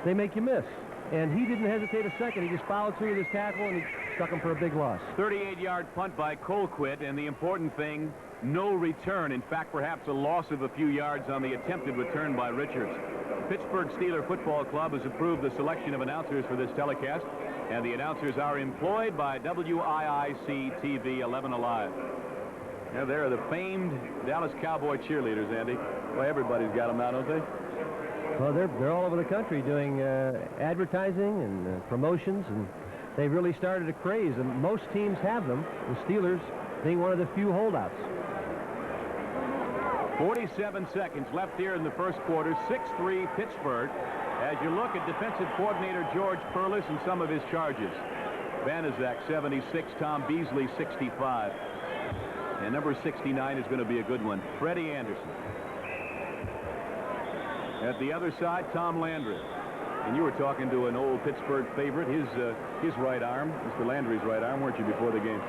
they make you miss. And he didn't hesitate a second. He just followed through with his tackle, and he stuck him for a big loss. 38-yard punt by Colquitt, and the important thing, no return. In fact, perhaps a loss of a few yards on the attempted return by Richards. Pittsburgh Steelers Football Club has approved the selection of announcers for this telecast, and the announcers are employed by WIIC-TV 11 Alive. Now, they're the famed Dallas Cowboy cheerleaders, Andy. Well, everybody's got them now, don't they? Well, they're all over the country doing advertising and promotions, and they've really started a craze, and most teams have them, the Steelers being one of the few holdouts. 47 seconds left here in the first quarter, 6-3 Pittsburgh. As you look at defensive coordinator George Perlis and some of his charges. Banaszak, 76, Tom Beasley, 65. And number 69 is going to be a good one, Freddie Anderson. At the other side, Tom Landry. And you were talking to an old Pittsburgh favorite, his right arm, Mr. Landry's right arm, weren't you, before the game?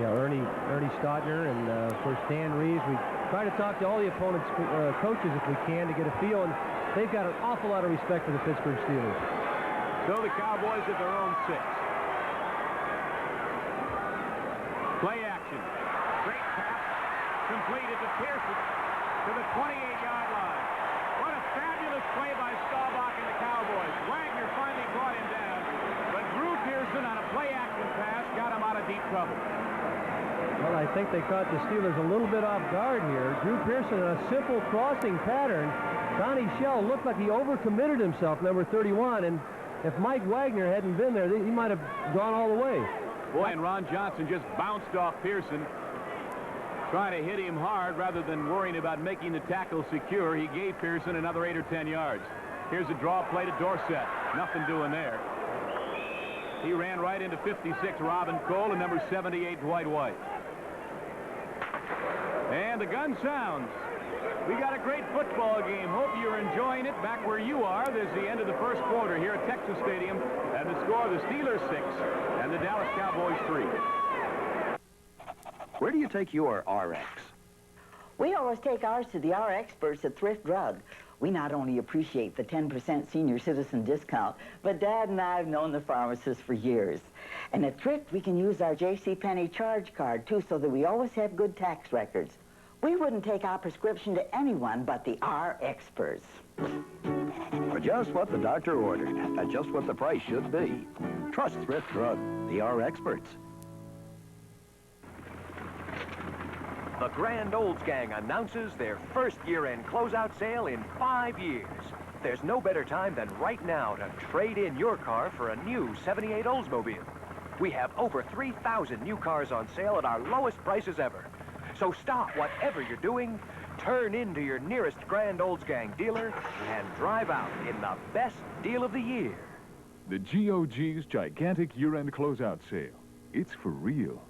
Yeah, Ernie Stautner and of course Stan Reeves. We try to talk to all the opponents' coaches if we can to get a feel, and they've got an awful lot of respect for the Pittsburgh Steelers. So the Cowboys at their own 6. Play action. Great pass. Completed to Pearson to the 28-yard line. What a fabulous play by Staubach and the Cowboys. Wagner finally brought him down, but Drew Pearson on a play action pass got him out of deep trouble. Well, I think they caught the Steelers a little bit off guard here. Drew Pearson on a simple crossing pattern. Donnie Shell looked like he overcommitted himself, number 31, and if Mike Wagner hadn't been there, he might have gone all the way. Boy, and Ron Johnson just bounced off Pearson, trying to hit him hard rather than worrying about making the tackle secure. He gave Pearson another 8 or 10 yards. Here's a draw play to Dorsett. Nothing doing there. He ran right into 56, Robin Cole, and number 78, Dwight White. And the gun sounds. We got a great football game. Hope you're enjoying it. Back where you are, there's the end of the first quarter here at Texas Stadium. And the score, the Steelers 6 and the Dallas Cowboys 3. Where do you take your RX? We always take ours to the RXperts at Thrift Drug. We not only appreciate the 10% senior citizen discount, but Dad and I have known the pharmacists for years. And at Thrift, we can use our JCPenney charge card, too, so that we always have good tax records. We wouldn't take our prescription to anyone but the RXperts. For just what the doctor ordered, at just what the price should be. Trust Thrift Drug, the RXperts. The Grand Olds Gang announces their first year-end closeout sale in 5 years. There's no better time than right now to trade in your car for a new 78 Oldsmobile. We have over 3,000 new cars on sale at our lowest prices ever. So stop whatever you're doing, turn into your nearest Grand Olds Gang dealer, and drive out in the best deal of the year. The GOG's gigantic year-end closeout sale. It's for real.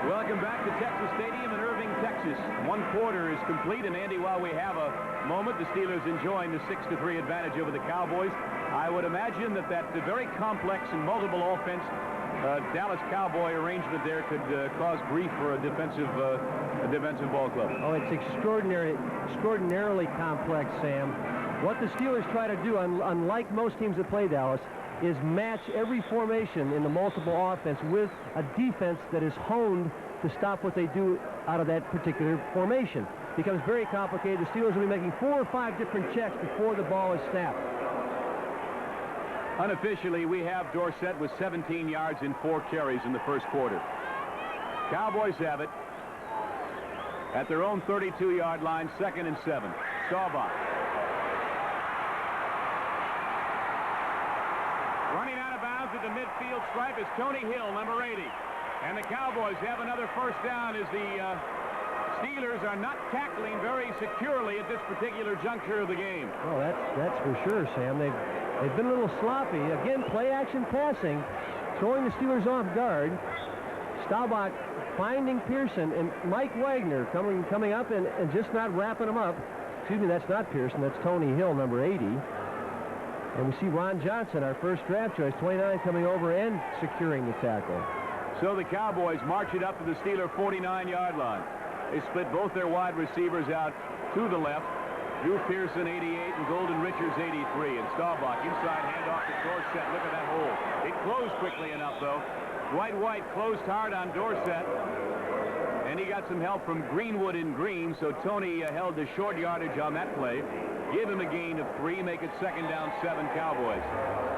Welcome back to Texas Stadium in Irving, Texas. One quarter is complete, and Andy, while we have a moment, the Steelers enjoying the 6-3 advantage over the Cowboys. I would imagine that very complex and multiple offense Dallas Cowboy arrangement there could cause grief for a defensive ball club. Oh, it's extraordinarily complex, Sam. What the Steelers try to do, unlike most teams that play Dallas, is match every formation in the multiple offense with a defense that is honed to stop what they do out of that particular formation. It becomes very complicated. The Steelers will be making 4 or 5 different checks before the ball is snapped. Unofficially, we have Dorsett with 17 yards in 4 carries in the first quarter. Cowboys have it at their own 32-yard line, 2nd and 7. Staubach. Running out of bounds at the midfield stripe is Tony Hill, number 80. And the Cowboys have another first down as the Steelers are not tackling very securely at this particular juncture of the game. Oh, that's for sure, Sam. They've been a little sloppy. Again, play-action passing, throwing the Steelers off guard. Staubach finding Pearson, and Mike Wagner coming up and just not wrapping him up. Excuse me, that's not Pearson. That's Tony Hill, number 80. And we see Ron Johnson, our first draft choice, 29, coming over and securing the tackle. So the Cowboys march it up to the Steeler 49-yard line. They split both their wide receivers out to the left. Drew Pearson, 88, and Golden Richards, 83. And Staubach inside handoff to Dorsett. Look at that hole. It closed quickly enough, though. Dwight White closed hard on Dorsett. And he got some help from Greenwood in green, so Tony held the short yardage on that play. Give him a gain of 3, make it 2nd down 7 Cowboys.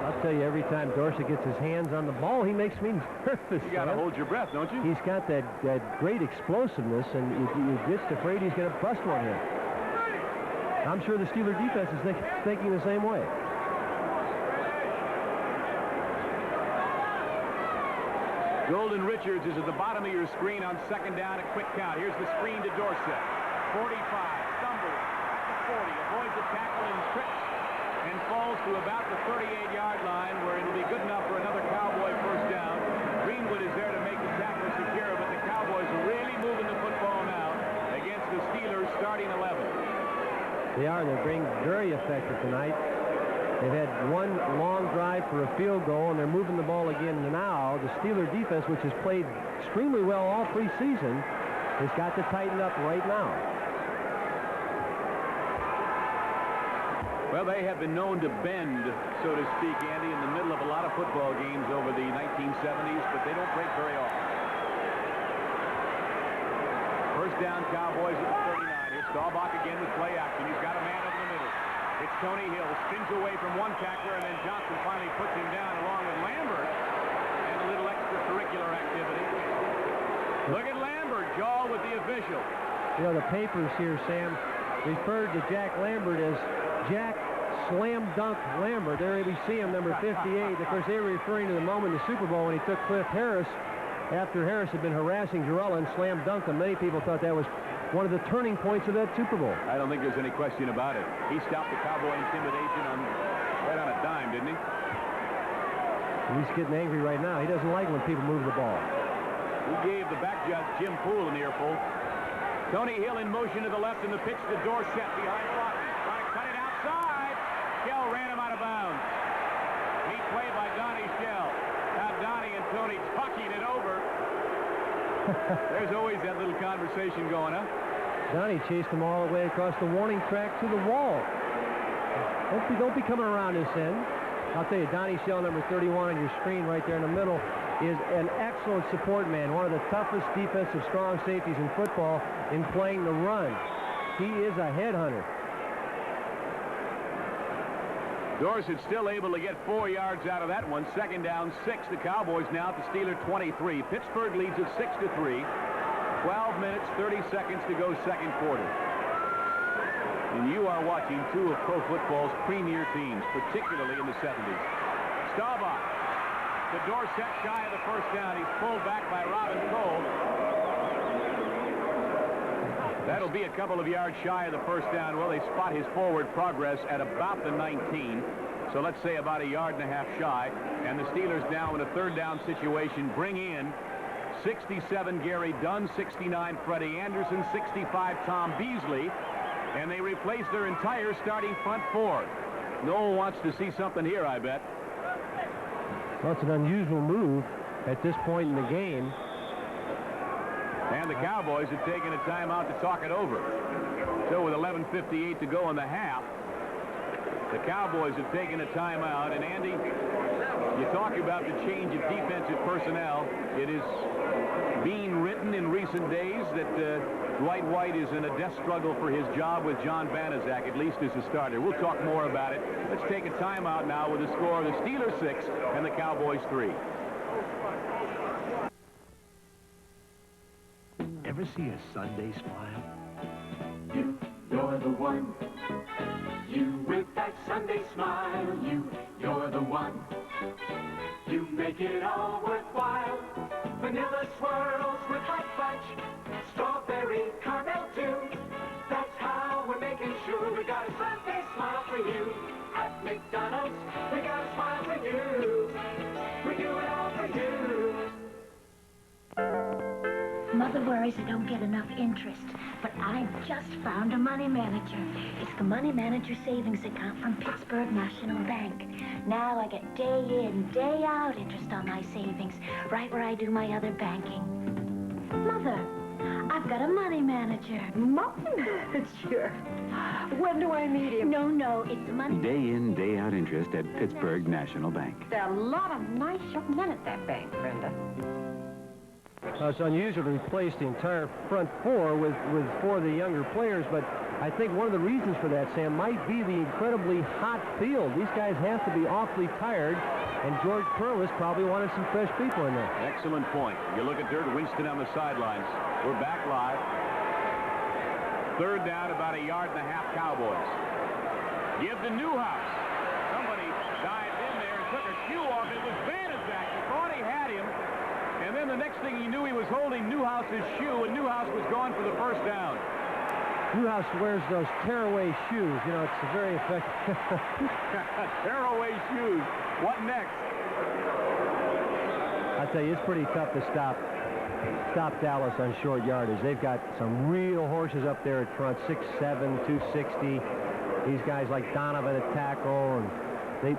I'll tell you, every time Dorsett gets his hands on the ball, he makes me nervous. You got to hold your breath, don't you? He's got that great explosiveness, and you just afraid he's going to bust one here. I'm sure the Steeler defense is thinking the same way. Golden Richards is at the bottom of your screen on 2nd down, a quick count. Here's the screen to Dorsett. 45, stumbles, 40, avoids the tackle and trips, and falls to about the 38-yard line, where it'll be good enough for another Cowboy first down. Greenwood is there to make the tackle secure, but the Cowboys are really moving the football now against the Steelers starting 11. They are. They're being very effective tonight. They've had one long drive for a field goal, and they're moving the ball again now. The Steeler defense, which has played extremely well all preseason, has got to tighten up right now. Well, they have been known to bend, so to speak, Andy, in the middle of a lot of football games over the 1970s, but they don't break very often. First down, Cowboys at the 39. Here's Staubach again with play action. He's got a man over the middle. It's Tony Hill, spins away from one tackler, and then Johnson finally puts him down along with Lambert, and a little extracurricular activity. Look at Lambert, jaw with the official. You know, the papers here, Sam, referred to Jack Lambert as Jack Slam Dunk Lambert. There we see him, number 58. Of course, they were referring to the moment in the Super Bowl when he took Cliff Harris after Harris had been harassing Jarrella and slam dunked him. Many people thought that was one of the turning points of that Super Bowl. I don't think there's any question about it. He stopped the Cowboy intimidation right on a dime, didn't he? He's getting angry right now. He doesn't like when people move the ball. He gave the back judge, Jim Poole, an earful. Tony Hill in motion to the left, and the pitch to Dorsett behind Flotten. Trying to cut it outside. Shell ran him out of bounds. Neat play by Donnie Shell. Now Donnie and Tony tucking it over. There's always that little conversation going on. Donnie chased him all the way across the warning track to the wall. Don't be coming around this end. I'll tell you, Donnie Shell, number 31 on your screen right there in the middle, is an excellent support man, one of the toughest defensive strong safeties in football in playing the run. He is a headhunter. Dorsett still able to get 4 yards out of that one. 2nd down, 6. The Cowboys now at the Steeler 23. Pittsburgh leads it 6-3. 12 minutes, 30 seconds to go, 2nd quarter. And you are watching two of pro football's premier teams, particularly in the 70s. Staubach to Dorsett, shy of the first down. He's pulled back by Robin Cole. That'll be a couple of yards shy of the first down. Well, they spot his forward progress at about the 19. So let's say about a yard and a half shy. And the Steelers now in a 3rd down situation bring in 67 Gary Dunn, 69 Freddie Anderson, 65 Tom Beasley. And they replace their entire starting front 4. No one wants to see something here, I bet. Well, it's an unusual move at this point in the game. And the Cowboys have taken a timeout to talk it over. So with 11:58 to go in the half, the Cowboys have taken a timeout. And Andy, you talk about the change of defensive personnel. It is being written in recent days that Dwight White is in a death struggle for his job with John Banaszak, at least as a starter. We'll talk more about it. Let's take a timeout now with the score of the Steelers 6 and the Cowboys 3. Ever see a Sunday smile? You're the one. You with that Sunday smile. You're the one. You make it all worthwhile. Vanilla swirls with hot fudge. Strawberry caramel Mother worries I don't get enough interest, but I just found a money manager. It's the money manager savings account from Pittsburgh National Bank. Now I get day in, day out interest on my savings, right where I do my other banking. Mother, I've got a money manager. Money manager? When do I meet him? No, it's the money... Day in, day out interest at Pittsburgh National Bank. There are a lot of nice young men at that bank, Brenda. It's unusual to replace the entire front four with four of the younger players, but I think one of the reasons for that, Sam, might be the incredibly hot field. These guys have to be awfully tired, and George Purvis probably wanted some fresh people in there. Excellent point. You look at Dirt Winston on the sidelines. We're back live. Third down, about 1.5 yards, Cowboys. Give to Newhouse. Somebody dived in there and took a shoe off. It was Vanazak. He thought he had him. And then the next thing he knew, he was holding Newhouse's shoe, and Newhouse was gone for the first down. Newhouse wears those tearaway shoes. You know, it's a very effective. Tearaway shoes. What next? I tell you, it's pretty tough to stop Dallas on short yardage. They've got some real horses up there at front, 6'7", 260. These guys like Donovan at tackle, and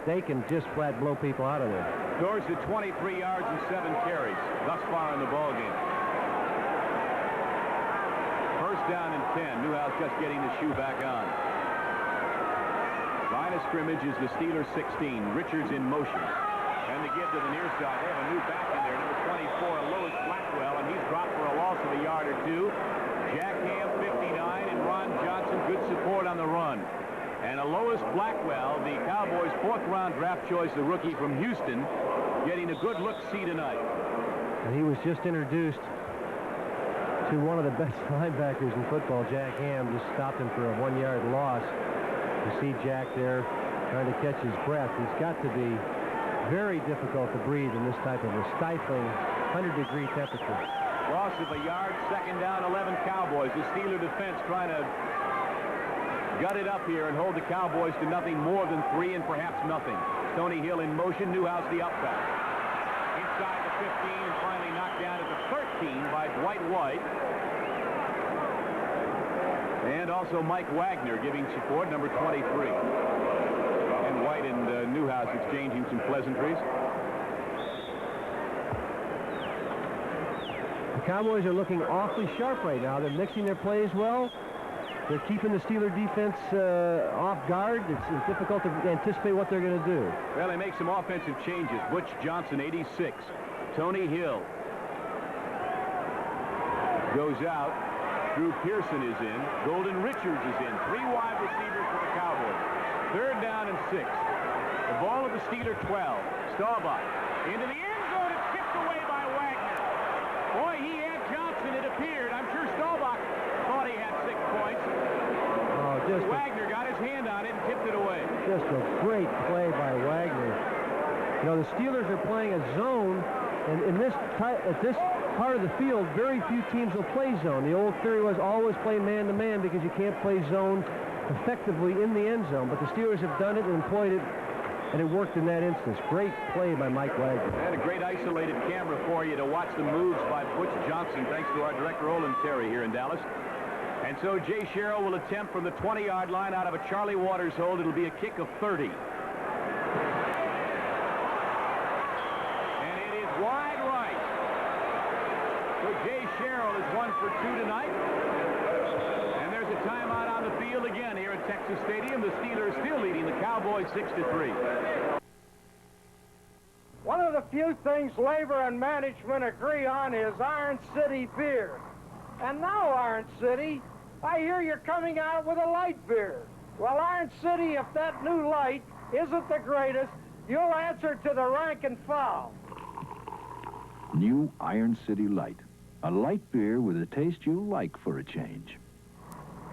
they can just flat blow people out of there. Dorset 23 yards and 7 carries thus far in the ballgame. First down and 10. Newhouse just getting the shoe back on. Line of scrimmage is the Steelers 16. Richards in motion. And they give to the near side. They have a new back in there, number 24, Lois Blackwell, and he's dropped for a loss of 1 yard or 2. Jack Ham, 59, and Ron Johnson, good support on the run. And Lois Blackwell, the Cowboys' 4th-round draft choice, the rookie from Houston, getting a good look-see tonight. And he was just introduced to one of the best linebackers in football, Jack Ham. Just stopped him for a 1-yard loss. You see Jack there trying to catch his breath. He's got to be very difficult to breathe in this type of a stifling 100-degree temperature. Loss of 1 yard, second down, 11 Cowboys. The Steeler defense trying to gut it up here and hold the Cowboys to nothing more than 3 and perhaps nothing. Stony Hill in motion, Newhouse the upback. Inside the 15 and finally knocked down at the 13 by Dwight White. And also Mike Wagner giving support, number 23. And White and Newhouse exchanging some pleasantries. The Cowboys are looking awfully sharp right now. They're mixing their plays well. They're keeping the Steeler defense off guard. It's difficult to anticipate what they're going to do. Well, they make some offensive changes. Butch Johnson, 86. Tony Hill goes out. Drew Pearson is in. Golden Richards is in. 3 wide receivers for the Cowboys. Third down and 6. The ball at the Steeler 12. Staubach into the end zone. It's tipped away by Wagner. Boy, he had Johnson, it appeared. I'm sure Staubach thought he had 6 points. Wagner got his hand on it and tipped it away. Just a great play by Wagner. You know, the Steelers are playing a zone, and at this part of the field, very few teams will play zone. The old theory was always play man-to-man because you can't play zone effectively in the end zone. But the Steelers have done it and employed it, and it worked in that instance. Great play by Mike Wagner. And a great isolated camera for you to watch the moves by Butch Johnson, thanks to our director, Olin Terry, here in Dallas. And so Jay Sherrill will attempt from the 20-yard line out of a Charlie Waters hold. It'll be a kick of 30. And it is wide right. So Jay Sherrill is 1 for 2 tonight. And there's a timeout on the field again here at Texas Stadium. The Steelers still leading the Cowboys 6-3. One of the few things labor and management agree on is Iron City beer. And now, Iron City, I hear you're coming out with a light beer. Well, Iron City, if that new light isn't the greatest, you'll answer to the rank and file. New Iron City Light. A light beer with a taste you like for a change.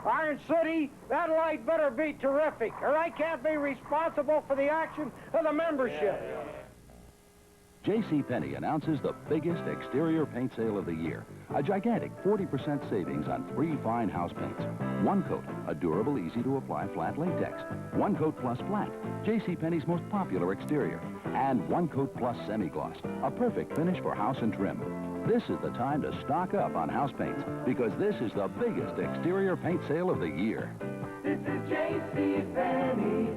Iron City, that light better be terrific, or I can't be responsible for the action of the membership. JCPenney announces the biggest exterior paint sale of the year. A gigantic 40% savings on 3 fine house paints. One Coat, a durable, easy-to-apply flat latex. One Coat Plus Flat, JCPenney's most popular exterior. And One Coat Plus Semi-Gloss, a perfect finish for house and trim. This is the time to stock up on house paints because this is the biggest exterior paint sale of the year. This is J.C. Penney.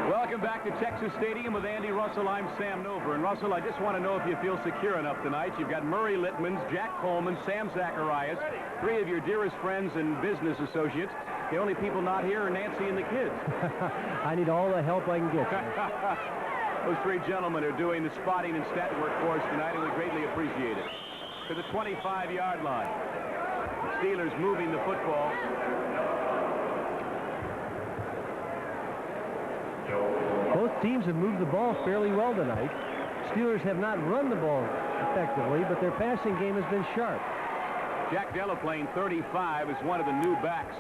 Welcome back to Texas Stadium with Andy Russell. I'm Sam Nover. And Russell, I just want to know if you feel secure enough tonight. You've got Murray Littmans, Jack Coleman, Sam Zacharias, three of your dearest friends and business associates. The only people not here are Nancy and the kids. I need all the help I can get. Those three gentlemen are doing the spotting and stat work for us tonight, and we greatly appreciate it. To the 25-yard line. Steelers moving the football. Both teams have moved the ball fairly well tonight. Steelers have not run the ball effectively, but their passing game has been sharp. Jack Delaplane, 35, is one of the new backs,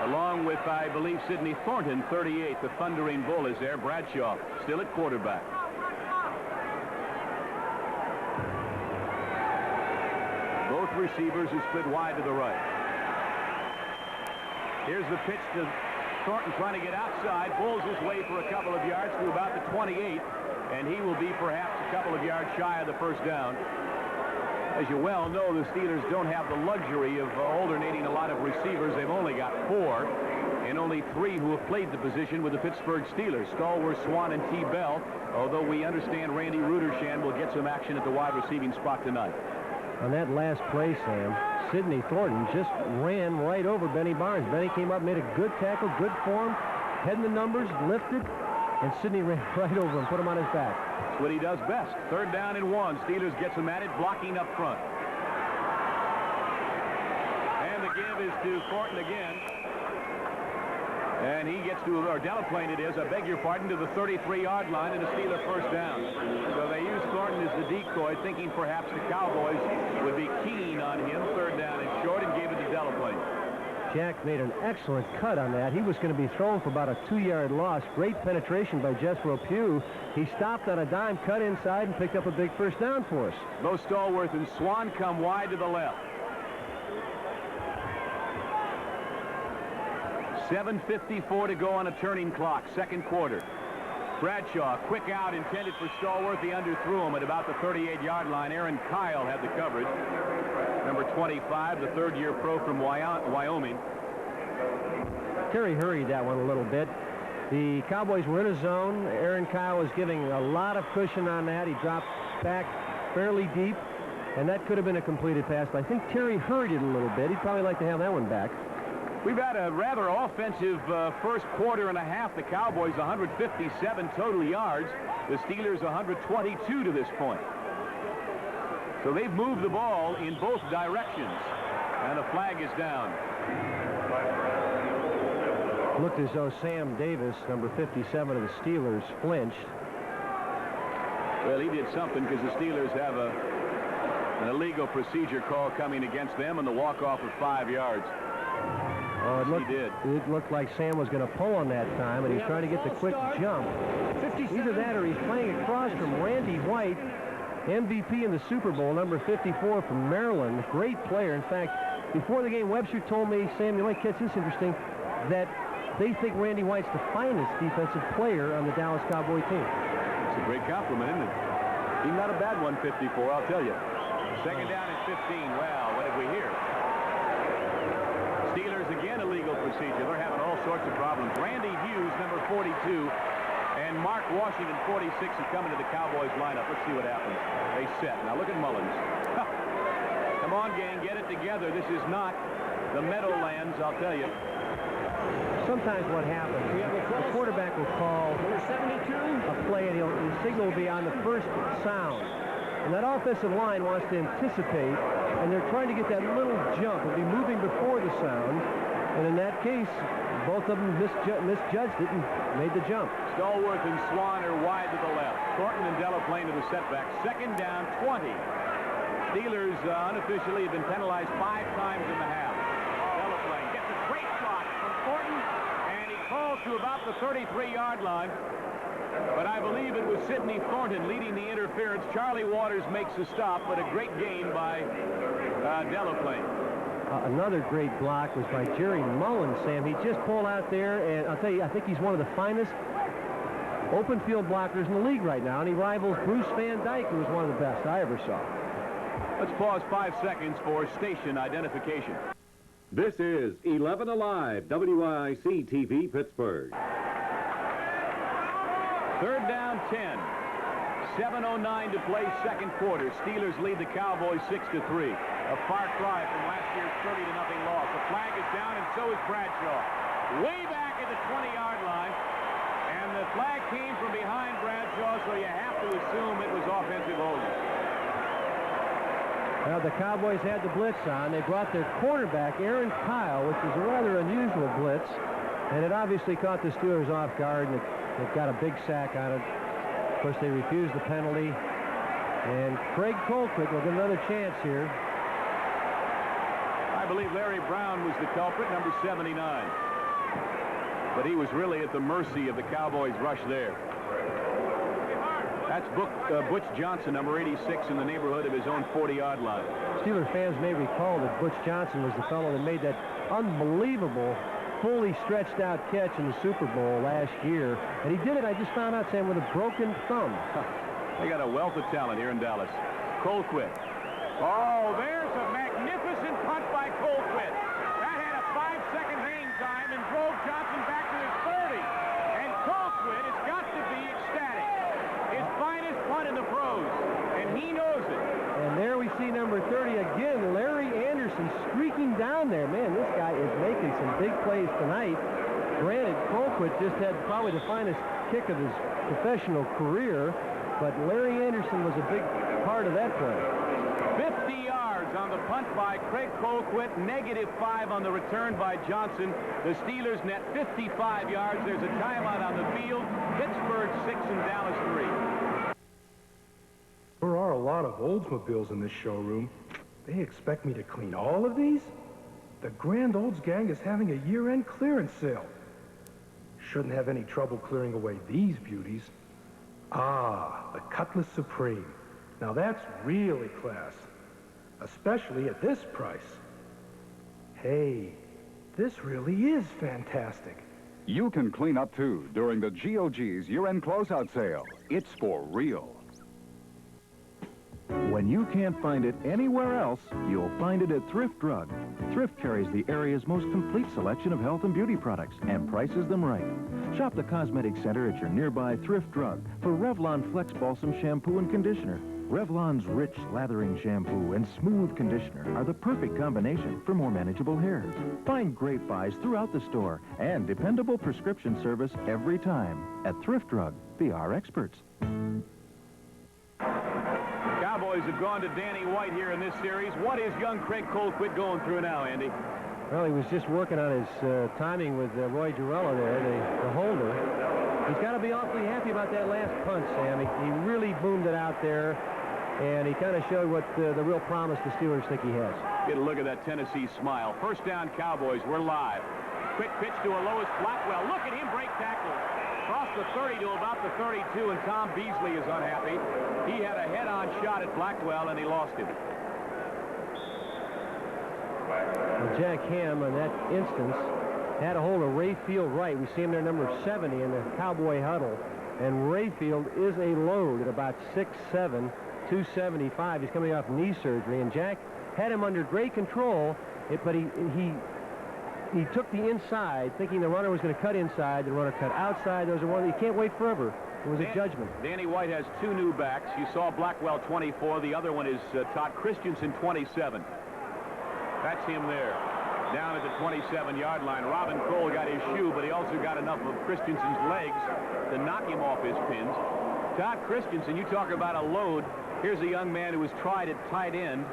along with, I believe, Sidney Thornton, 38. The Thundering Bull is there. Bradshaw still at quarterback. Both receivers are split wide to the right. Here's the pitch to Thornton trying to get outside. Bulls his way for a couple of yards to about the 28, and he will be perhaps a couple of yards shy of the first down. As you well know, the Steelers don't have the luxury of alternating a lot of receivers. They've only got 4, and only 3 who have played the position with the Pittsburgh Steelers. Stallworth, Swan, and T. Bell, although we understand Randy Rudershan will get some action at the wide receiving spot tonight. On that last play, Sam, Sidney Thornton just ran right over Benny Barnes. Benny came up, made a good tackle, good form, heading the numbers, lifted, and Sidney ran right over him, put him on his back. That's what he does best. 3rd down and 1. Steelers gets him at it, blocking up front. And the give is to Thornton again. And he gets to, or Delaplane it is, I beg your pardon, to the 33-yard line and a Steeler first down. So they used Thornton as the decoy, thinking perhaps the Cowboys would be keen on him. 3rd down and short, and gave it to Delaplane. Jack made an excellent cut on that. He was going to be thrown for about a 2-yard loss. Great penetration by Jethro Pugh. He stopped on a dime, cut inside, and picked up a big first down for us. Both Stallworth and Swan come wide to the left. 7:54 to go on a turning clock, 2nd quarter. Bradshaw, quick out, intended for Stallworth. He underthrew him at about the 38-yard line. Aaron Kyle had the coverage. Number 25, the 3rd-year pro from Wyoming. Terry hurried that one a little bit. The Cowboys were in a zone. Aaron Kyle was giving a lot of cushion on that. He dropped back fairly deep, and that could have been a completed pass. But I think Terry hurried it a little bit. He'd probably like to have that one back. We've had a rather offensive first quarter and a half. The Cowboys 157 total yards. The Steelers 122 to this point. So they've moved the ball in both directions. And a flag is down. Looked as though Sam Davis, number 57 of the Steelers, flinched. Well, he did something because the Steelers have an illegal procedure call coming against them on the walk-off of 5 yards. Oh, it looked like Sam was going to pull on that time, and he's trying to get the quick jump. Either that or he's playing across from Randy White, MVP in the Super Bowl, number 54 from Maryland. Great player. In fact, before the game, Webster told me, Sam, you might catch this interesting, that they think Randy White's the finest defensive player on the Dallas Cowboy team. It's a great compliment, isn't it? He's not a bad 154, I'll tell you. 2nd down and 15. Well, what did we hear? Steelers again, illegal procedure. They're having all sorts of problems. Randy Hughes, number 42, and Mark Washington, 46, is coming to the Cowboys lineup. Let's see what happens. They set. Now look at Mullins. Come on, gang, get it together. This is not the Meadowlands, I'll tell you. Sometimes what happens, the quarterback will call a play, and the signal will be on the first sound. And that offensive line wants to anticipate, and they're trying to get that little jump. It'll be moving before the sound. And in that case, both of them misjudged it and made the jump. Stallworth and Swan are wide to the left. Thornton and Delaplane to the setback. 2nd down, 20. Steelers unofficially have been penalized 5 times in the half. Delaplane gets a great shot from Thornton, and he calls to about the 33-yard line. But I believe it was Sidney Thornton leading the interference. Charlie Waters makes the stop, but a great gain by Delaplane. Another great block was by Jerry Mullins, Sam. He just pulled out there, and I'll tell you, I think he's one of the finest open field blockers in the league right now, and he rivals Bruce Van Dyke, who was one of the best I ever saw. Let's pause 5 seconds for station identification. This is 11 Alive, WIC TV Pittsburgh. Third down, 10. 7:09 to play, second quarter. Steelers lead the Cowboys 6-3. A far cry from last year's 30-0 loss. The flag is down, and so is Bradshaw. Way back at the 20-yard line. And the flag came from behind Bradshaw, so you have to assume it was offensive holding. Well, the Cowboys had the blitz on. They brought their cornerback, Aaron Kyle, which was a rather unusual blitz. And it obviously caught the Steelers off guard, and it got a big sack on it. Of course, they refused the penalty. And Craig Colquitt will get another chance here. I believe Larry Brown was the culprit, number 79. But he was really at the mercy of the Cowboys' rush there. That's Butch Johnson, number 86, in the neighborhood of his own 40-yard line. Steelers fans may recall that Butch Johnson was the fellow that made that unbelievable, fully stretched out catch in the Super Bowl last year. And he did it, I just found out, Sam, with a broken thumb. They got a wealth of talent here in Dallas. Colquitt. Oh, there's a magnificent punt by Colquitt. That had a 5-second hang time and drove Johnson back to his 30. And Colquitt has got to be ecstatic. His finest punt in the pros, and he knows it. And there we see number 30 again, Larry Anderson streaking down there. Man, this guy is making some big plays tonight. Granted, Colquitt just had probably the finest kick of his professional career, but Larry Anderson was a big part of that play. 50 yards on the punt by Craig Colquitt, -5 on the return by Johnson. The Steelers net 55 yards. There's a timeout on the field. Pittsburgh 6 and Dallas 3. There are a lot of Oldsmobiles in this showroom. They expect me to clean all of these? The Grand Olds Gang is having a year-end clearance sale. Shouldn't have any trouble clearing away these beauties. Ah, the Cutlass Supreme. Now that's really class. Especially at this price. Hey, this really is fantastic. You can clean up too during the GOG's year-end closeout sale. It's for real. When you can't find it anywhere else, you'll find it at Thrift Drug. Thrift carries the area's most complete selection of health and beauty products and prices them right. Shop the Cosmetic Center at your nearby Thrift Drug for Revlon Flex Balsam Shampoo and Conditioner. Revlon's rich, lathering shampoo and smooth conditioner are the perfect combination for more manageable hair. Find great buys throughout the store and dependable prescription service every time at Thrift Drug. They are experts. Cowboys have gone to Danny White here in this series. What is young Craig Colquitt going through now, Andy? Well, he was just working on his timing with Roy Girella there, the holder. He's got to be awfully happy about that last punch, Sam. He really boomed it out there, and he kind of showed what the real promise the Steelers think he has. Get a look at that Tennessee smile. First down, Cowboys. We're live. Quick pitch to a Lois Blackwell. Look at him break tackle. Across the 30 to about the 32, and Tom Beasley is unhappy. He had a head-on shot at Blackwell, and he lost him. Well, Jack Ham, in that instance, had a hold of Rayfield Wright. We see him there, number 70 in the Cowboy huddle. And Rayfield is a load at about 6'7", 275. He's coming off knee surgery, and Jack had him under great control, but he took the inside, thinking the runner was going to cut inside. The runner cut outside. Those are one. You can't wait forever. It was a judgment. Danny White has two new backs. You saw Blackwell 24. The other one is Todd Christensen 27. That's him there, down at the 27-yard line. Robin Kroll got his shoe, but he also got enough of Christensen's legs to knock him off his pins. Todd Christensen, you talk about a load. Here's a young man who was tried at tight end.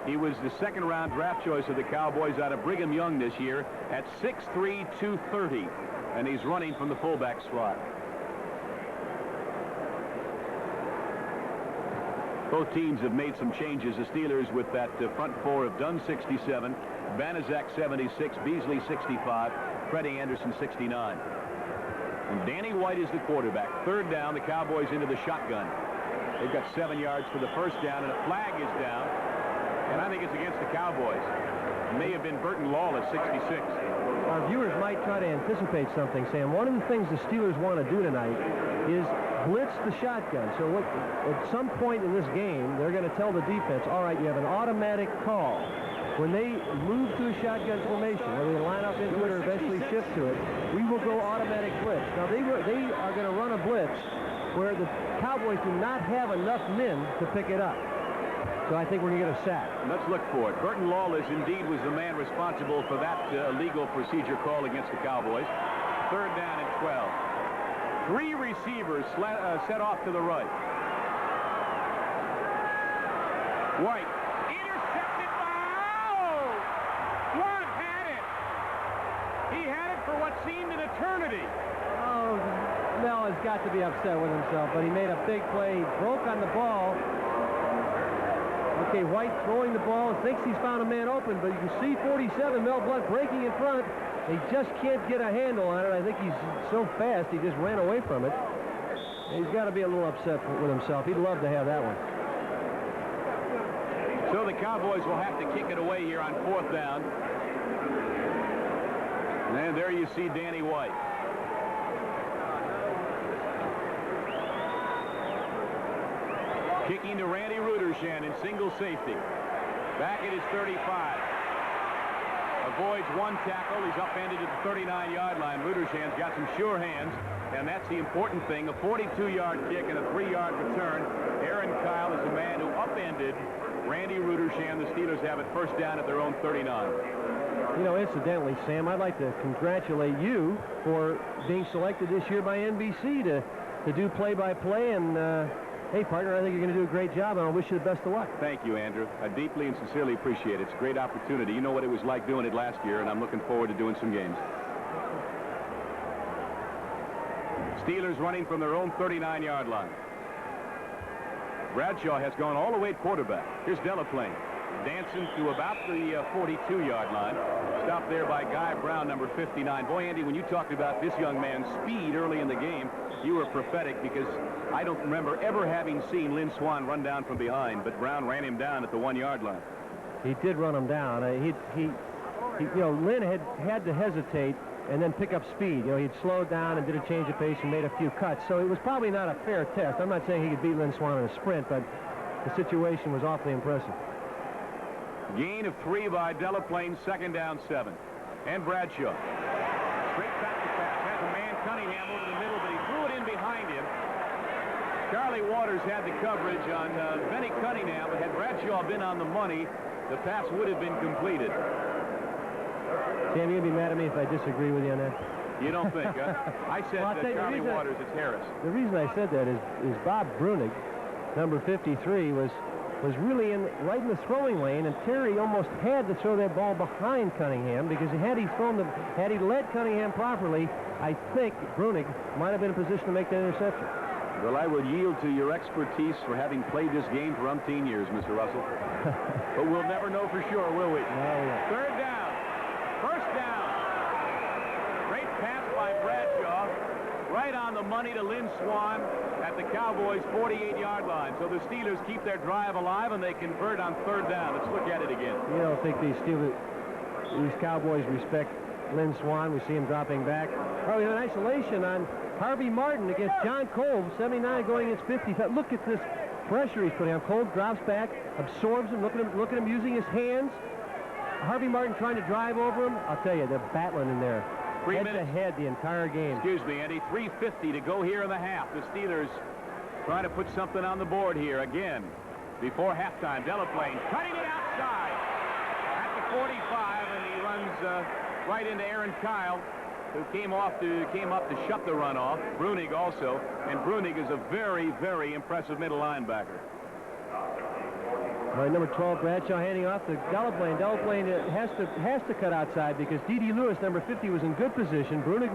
He was the second-round draft choice of the Cowboys out of Brigham Young this year at 6'3", 230, and he's running from the fullback slot. Both teams have made some changes. The Steelers with that front four have done 67, Banaszak 76, Beasley 65, Freddie Anderson 69. And Danny White is the quarterback. Third down, the Cowboys into the shotgun. They've got 7 yards for the first down, and a flag is down. And I think it's against the Cowboys. It may have been Burton Lawless, 66. Our viewers might try to anticipate something, Sam. One of the things the Steelers want to do tonight is blitz the shotgun. So at some point in this game, they're going to tell the defense, all right, you have an automatic call. When they move to a shotgun formation, whether they line up into it or eventually shift to it, we will go automatic blitz. Now, they are going to run a blitz where the Cowboys do not have enough men to pick it up. So I think we're going to get a sack. Let's look for it. Burton Lawless indeed was the man responsible for that illegal procedure call against the Cowboys. 3rd down and 12. 3 receivers set off to the right. White. Intercepted by... One had it. He had it for what seemed an eternity. Oh, Mel has got to be upset with himself, but he made a big play. He broke on the ball. Okay, White throwing the ball, thinks he's found a man open, but you can see 47, Mel Blount breaking in front. He just can't get a handle on it. I think he's so fast, he just ran away from it. He's got to be a little upset with himself. He'd love to have that one. So the Cowboys will have to kick it away here on 4th down. And there you see Danny White. Kicking to Randy Rudershan in single safety. Back at his 35. Avoids one tackle. He's upended at the 39-yard line. Rudershan's got some sure hands, and that's the important thing. A 42-yard kick and a 3-yard return. Aaron Kyle is the man who upended Randy Rudershan. The Steelers have it 1st down at their own 39. You know, incidentally, Sam, I'd like to congratulate you for being selected this year by NBC to do play-by-play, and hey, partner, I think you're going to do a great job, and I wish you the best of luck. Thank you, Andrew. I deeply and sincerely appreciate it. It's a great opportunity. You know what it was like doing it last year, and I'm looking forward to doing some games. Steelers running from their own 39-yard line. Bradshaw has gone all the way at quarterback. Here's Delaplane. Dancing to about the 42-yard line. Stopped there by Guy Brown, number 59. Boy, Andy, when you talked about this young man's speed early in the game, you were prophetic, because I don't remember ever having seen Lynn Swann run down from behind, but Brown ran him down at the 1-yard line. He did run him down. You know, Lynn had to hesitate and then pick up speed. You know, he'd slowed down and did a change of pace and made a few cuts. So it was probably not a fair test. I'm not saying he could beat Lynn Swann in a sprint, but the situation was awfully impressive. Gain of 3 by Delaplane, 2nd down 7. And Bradshaw. Straight back to pass. Has a man, Cunningham, over the middle, but he threw it in behind him. Charlie Waters had the coverage on Benny Cunningham, but had Bradshaw been on the money, the pass would have been completed. Sam, you'd be mad at me if I disagree with you on that? You don't think, huh? I said well, Charlie Waters, it's Harris. The reason I said that is Bob Brunig, number 53, was really right in the throwing lane, and Terry almost had to throw that ball behind Cunningham, because had he led Cunningham properly, I think Brunig might have been in position to make that interception. Well, I would yield to your expertise for having played this game for umpteen years, Mr. Russell. But we'll never know for sure, will we? No, we won't. 3rd down. 1st down. Great pass by Bradshaw. Right on the money to Lynn Swann at the Cowboys' 48-yard line. So the Steelers keep their drive alive, and they convert on 3rd down. Let's look at it again. You don't think these Cowboys respect Lynn Swann? We see him dropping back. Oh, in isolation on Harvey Martin against John Kolb, 79 going against 50. Look at this pressure he's putting on. Kolb drops back, absorbs him. Look at him using his hands. Harvey Martin trying to drive over him. I'll tell you, they're battling in there. 3 head minutes. to head the entire game. Excuse me, Andy. 3:50 to go here in the half. The Steelers trying to put something on the board here again before halftime. Delaplane cutting it outside at the 45, and he runs right into Aaron Kyle, who came up to shut the run off. Brunig also, and Brunig is a very, very impressive middle linebacker. All right, number 12, Bradshaw handing off to Delaplane. Delaplane has to cut outside because D.D. Lewis, number 50, was in good position. Brunig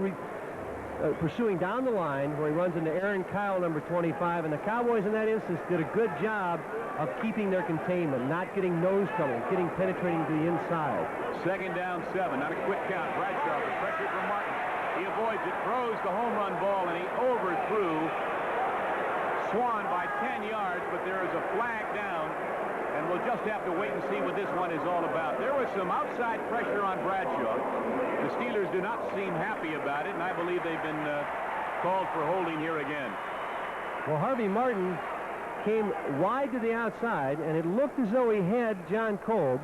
pursuing down the line where he runs into Aaron Kyle, number 25. And the Cowboys in that instance did a good job of keeping their containment, not getting nose trouble, penetrating to the inside. 2nd down 7, not a quick count. Bradshaw, the pressure from Martin. He avoids it, throws the home run ball, and he overthrew Swann by 10 yards, but there is a flag down. And we'll just have to wait and see what this one is all about. There was some outside pressure on Bradshaw. The Steelers do not seem happy about it, and I believe they've been called for holding here again. Well, Harvey Martin came wide to the outside, and it looked as though he had John Kolb.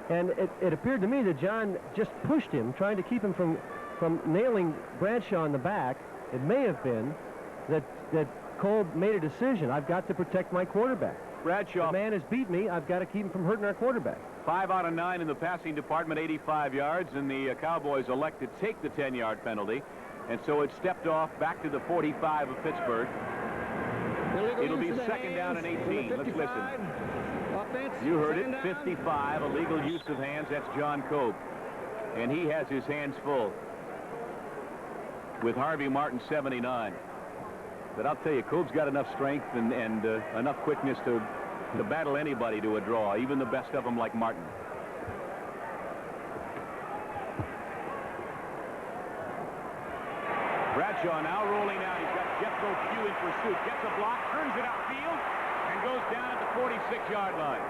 And it appeared to me that John just pushed him, trying to keep him from nailing Bradshaw in the back. It may have been that Kolb made a decision. I've got to protect my quarterback. Bradshaw. The man has beat me. I've got to keep him from hurting our quarterback. 5 out of 9 in the passing department, 85 yards, and the Cowboys elect to take the 10-yard penalty. And so it stepped off back to the 45 of Pittsburgh. It'll be second down and 18. Let's listen. You heard it, 55, illegal use of hands. That's John Kolb. And he has his hands full with Harvey Martin, 79. But I'll tell you, Kolb's got enough strength and enough quickness to battle anybody to a draw, even the best of them like Martin. Bradshaw now rolling out. He's got Jethro Pugh in pursuit. Gets a block, turns it upfield, and goes down at the 46-yard line.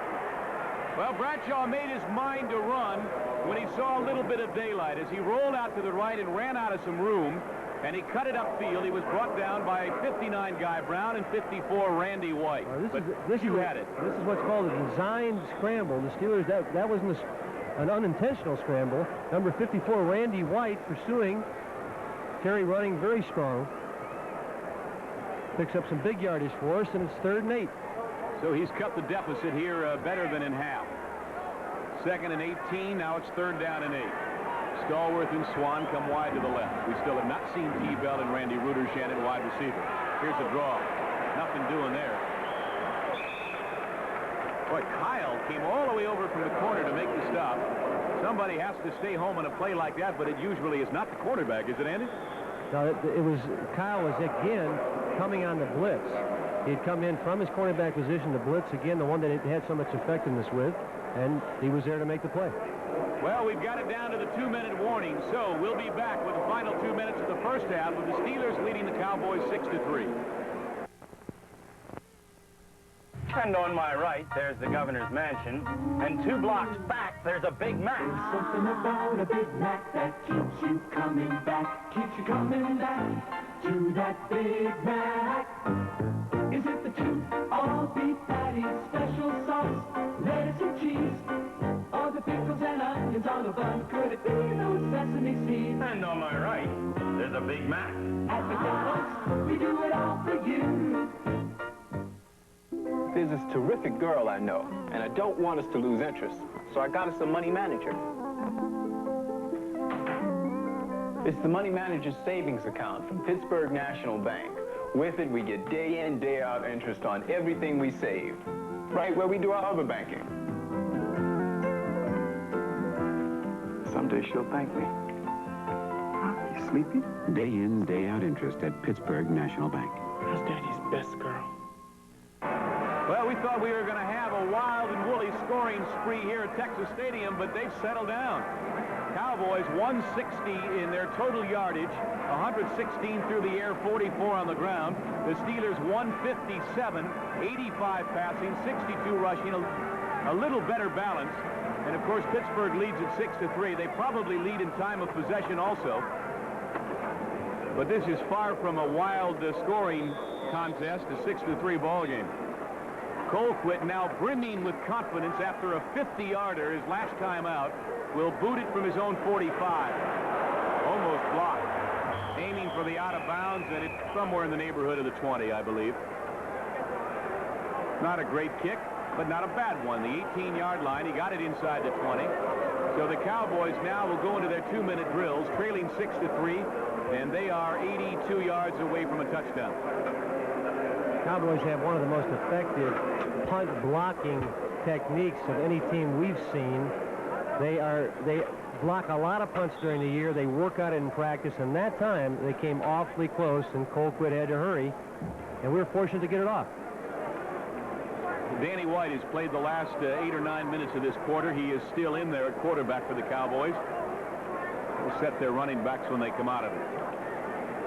Well, Bradshaw made his mind to run when he saw a little bit of daylight. As he rolled out to the right and ran out of some room, and he cut it upfield, he was brought down by 59 Guy Brown and 54 Randy White. You had it. This is what's called a designed scramble. The Steelers, that wasn't an unintentional scramble. Number 54, Randy White, pursuing. Terry running very strong. Picks up some big yardage for us, and it's 3rd and 8. So he's cut the deficit here better than in half. 2nd and 18. Now it's 3rd down and 8. Stallworth and Swan come wide to the left. We still have not seen T-Bell and Randy Rudershan at wide receiver. Here's the draw. Nothing doing there. Boy, Kyle came all the way over from the corner to make the stop. Somebody has to stay home on a play like that, but it usually is not the quarterback, is it, Andy? No, Kyle was again coming on the blitz. He'd come in from his cornerback position to blitz again, the one that he had so much effectiveness with, and he was there to make the play. Well, we've got it down to the 2-minute warning, so we'll be back with the final 2 minutes of the first half with the Steelers leading the Cowboys 6-3. And on my right, there's the governor's mansion, and 2 blocks back, there's a Big Mac. Something about a Big Mac that keeps you coming back to that Big Mac. Is it the 2 all-beef patties, special sauce, lettuce and cheese, or the pickles and onions on the bun? Could it be those sesame seeds? And on my right, there's a Big Mac. At McDonald's, we do it all for you. There's this terrific girl I know, and I don't want us to lose interest, so I got us a money manager. It's the Money Manager Savings Account from Pittsburgh National Bank. With it, we get day in, day out interest on everything we save, right where we do our other banking. Someday she'll thank me. You sleepy? Day in, day out interest at Pittsburgh National Bank. How's Daddy's best girl? Well, we thought we were going to have a wild and woolly scoring spree here at Texas Stadium, but they've settled down. Cowboys 160 in their total yardage, 116 through the air, 44 on the ground. The Steelers 157, 85 passing, 62 rushing, a little better balance. And of course, Pittsburgh leads at 6-3. They probably lead in time of possession also. But this is far from a wild scoring contest, a 6-3 ball game. Colquitt now brimming with confidence after a 50-yarder his last time out. Will boot it from his own 45. Almost blocked. Aiming for the out of bounds, and it's somewhere in the neighborhood of the 20, I believe. Not a great kick, but not a bad one. The 18-yard line, he got it inside the 20. So the Cowboys now will go into their 2-minute drills, trailing 6-3, and they are 82 yards away from a touchdown. Cowboys have one of the most effective punt blocking techniques of any team we've seen. They block a lot of punts during the year. They work out it in practice, and that time they came awfully close, and Colquitt had to hurry, and we were fortunate to get it off. Danny White has played the last 8 or 9 minutes of this quarter. He is still in there at quarterback for the Cowboys. They'll set their running backs when they come out of it.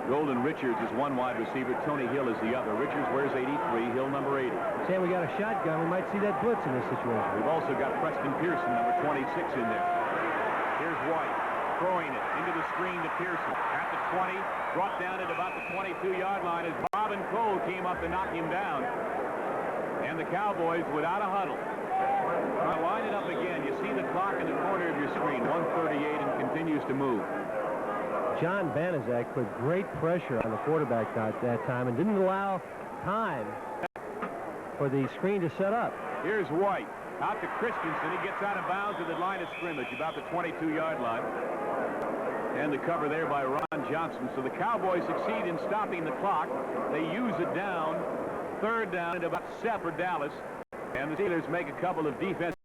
Golden Richards is one wide receiver. Tony Hill is the other. Richards wears 83, Hill number 80. Sam, we got a shotgun. We might see that blitz in this situation. We've also got Preston Pearson, number 26, in there. Here's White throwing it into the screen to Pearson. At the 20, brought down at about the 22-yard line as Bob and Cole came up to knock him down. And the Cowboys without a huddle. Now line it up again. You see the clock in the corner of your screen, 1:38, and continues to move. John Banaszak put great pressure on the quarterback at that time and didn't allow time for the screen to set up. Here's White. Out to Christensen. He gets out of bounds at the line of scrimmage, about the 22-yard line. And the cover there by Ron Johnson. So the Cowboys succeed in stopping the clock. They use it down. Third down at about 7 for Dallas. And the Steelers make a couple of defensive